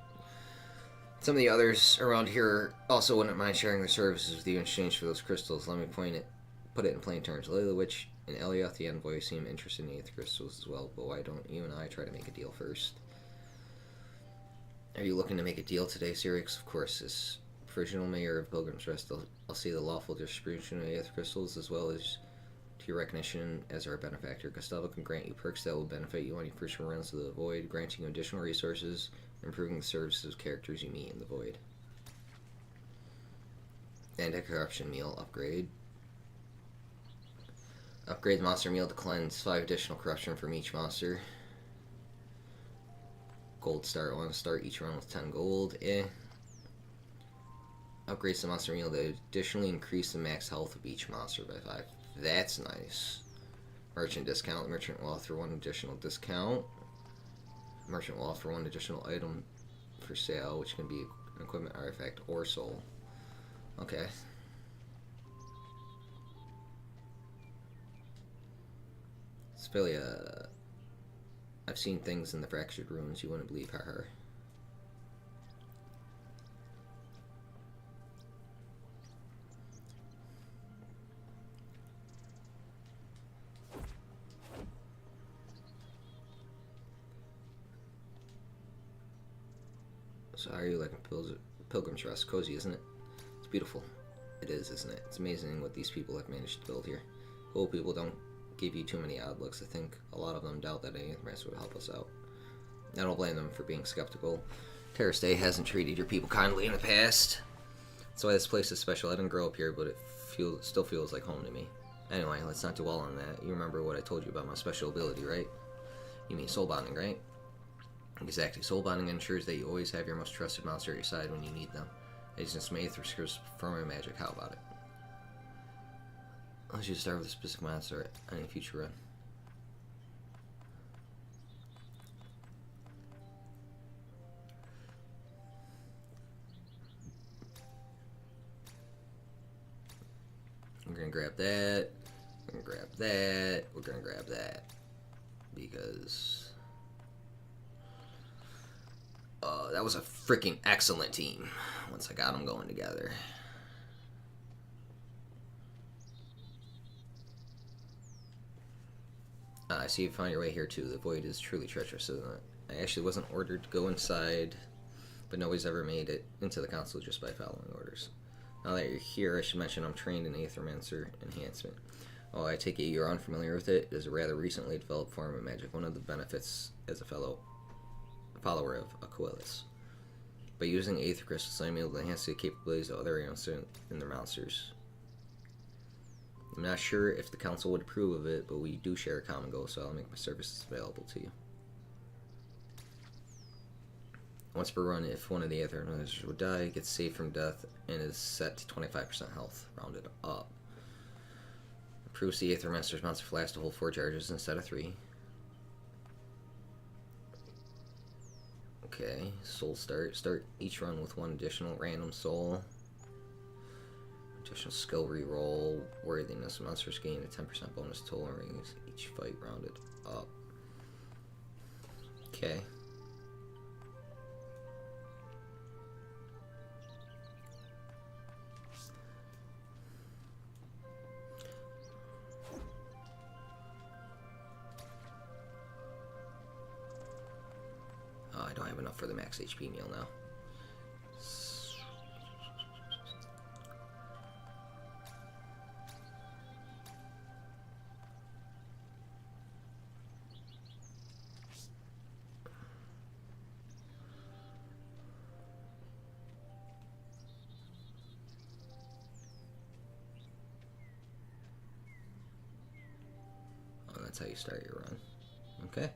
Some of the others around here also wouldn't mind sharing their services with you in exchange for those crystals. Let me put it in plain terms. Lily the Witch and Elioth the Envoy seem interested in Aether crystals as well, but why don't you and I try to make a deal first? Are you looking to make a deal today, Sirix? Of course, as provisional mayor of Pilgrim's Rest, I'll see the lawful distribution of Aether crystals as well as to your recognition as our benefactor. Gustavo can grant you perks that will benefit you on your first runs of the Void, granting you additional resources, improving the services of characters you meet in the Void. And a corruption meal upgrade. Upgrade monster meal to cleanse. 5 additional corruption from each monster. Gold start. I want to start each run with 10 gold. Upgrades the monster meal to additionally increase the max health of each monster by 5. That's nice. Merchant discount. The merchant will offer 1 additional discount. Merchant will offer 1 additional item for sale, which can be an equipment, artifact, or soul. Okay. It's really I've seen things in the fractured ruins you wouldn't believe, haha. So how are you liking Pilgrim's Rest? Cozy, isn't it? It's beautiful. It is, isn't it? It's amazing what these people have managed to build here. Hope people don't give you too many odd looks. I think a lot of them doubt that any Aethermancer would help us out. I don't blame them for being skeptical. Terrace Day hasn't treated your people kindly in the past. That's why this place is special. I didn't grow up here, but it still feels like home to me. Anyway, let's not dwell on that. You remember what I told you about my special ability, right? You mean soul bonding, right? Exactly. Soul bonding ensures that you always have your most trusted monster at your side when you need them. Agents may through for my magic. How about it? Let's just start with a specific monster on any future run. We're gonna grab that. We're gonna grab that. We're gonna grab that. Because That was a freaking excellent team once I got them going together. I see you found your way here too. The void is truly treacherous, isn't it? I actually wasn't ordered to go inside, but nobody's ever made it into the council just by following orders. Now that you're here, I should mention I'm trained in Aethermancer enhancement. Oh, I take it you're unfamiliar with it. It is a rather recently developed form of magic. One of the benefits as a follower of Aquilus. By using Aether Crystals, I'm able to enhance the capabilities of other animals in their monsters. I'm not sure if the council would approve of it, but we do share a common goal, so I'll make my services available to you. Once per run, if one of the Aethermancers would die, it gets saved from death and is set to 25% health, rounded up. Improves the Aethermancer's monster flask to hold 4 charges instead of 3. Okay, soul start. Start each run with 1 additional random soul. Additional skill reroll. Worthiness. Monsters gain a 10% bonus total rings each fight, rounded up. Okay. Oh, I don't have enough for the max HP meal now. That's how you start your run. Okay.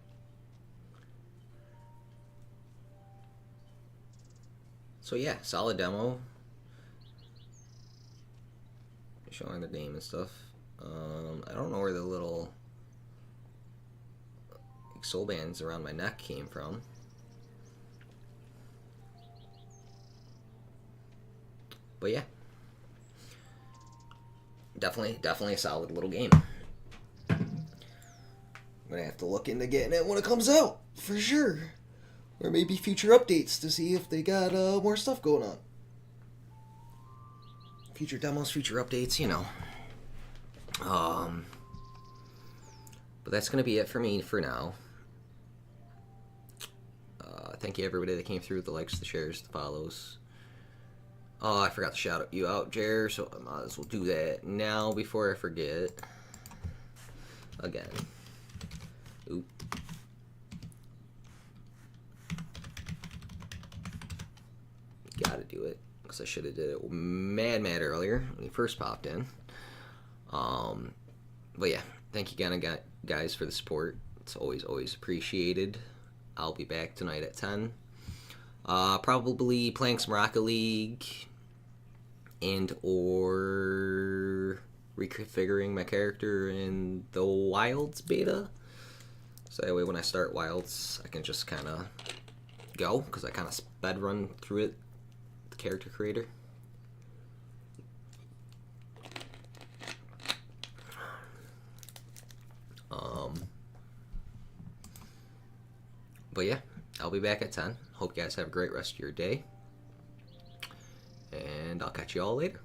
So yeah, solid demo. Showing the game and stuff. I don't know where the little soul bands around my neck came from. But yeah. Definitely a solid little game. I'm gonna have to look into getting it when it comes out, for sure. Or maybe future updates to see if they got more stuff going on. Future demos, future updates, you know. But that's gonna be it for me for now. Thank you everybody that came through, the likes, the shares, the follows. Oh, I forgot to shout you out, Jer, so I might as well do that now before I forget. Again. Oop. Gotta do it, because I should have did it mad earlier when he first popped in. But yeah, thank you again, guys, for the support. It's always appreciated. I'll be back tonight at 10. Probably playing some Rocket League and or reconfiguring my character in the Wilds beta. So that way when I start Wilds, I can just kind of go, because I kind of sped run through it, the character creator. But yeah, I'll be back at 10. Hope you guys have a great rest of your day. And I'll catch you all later.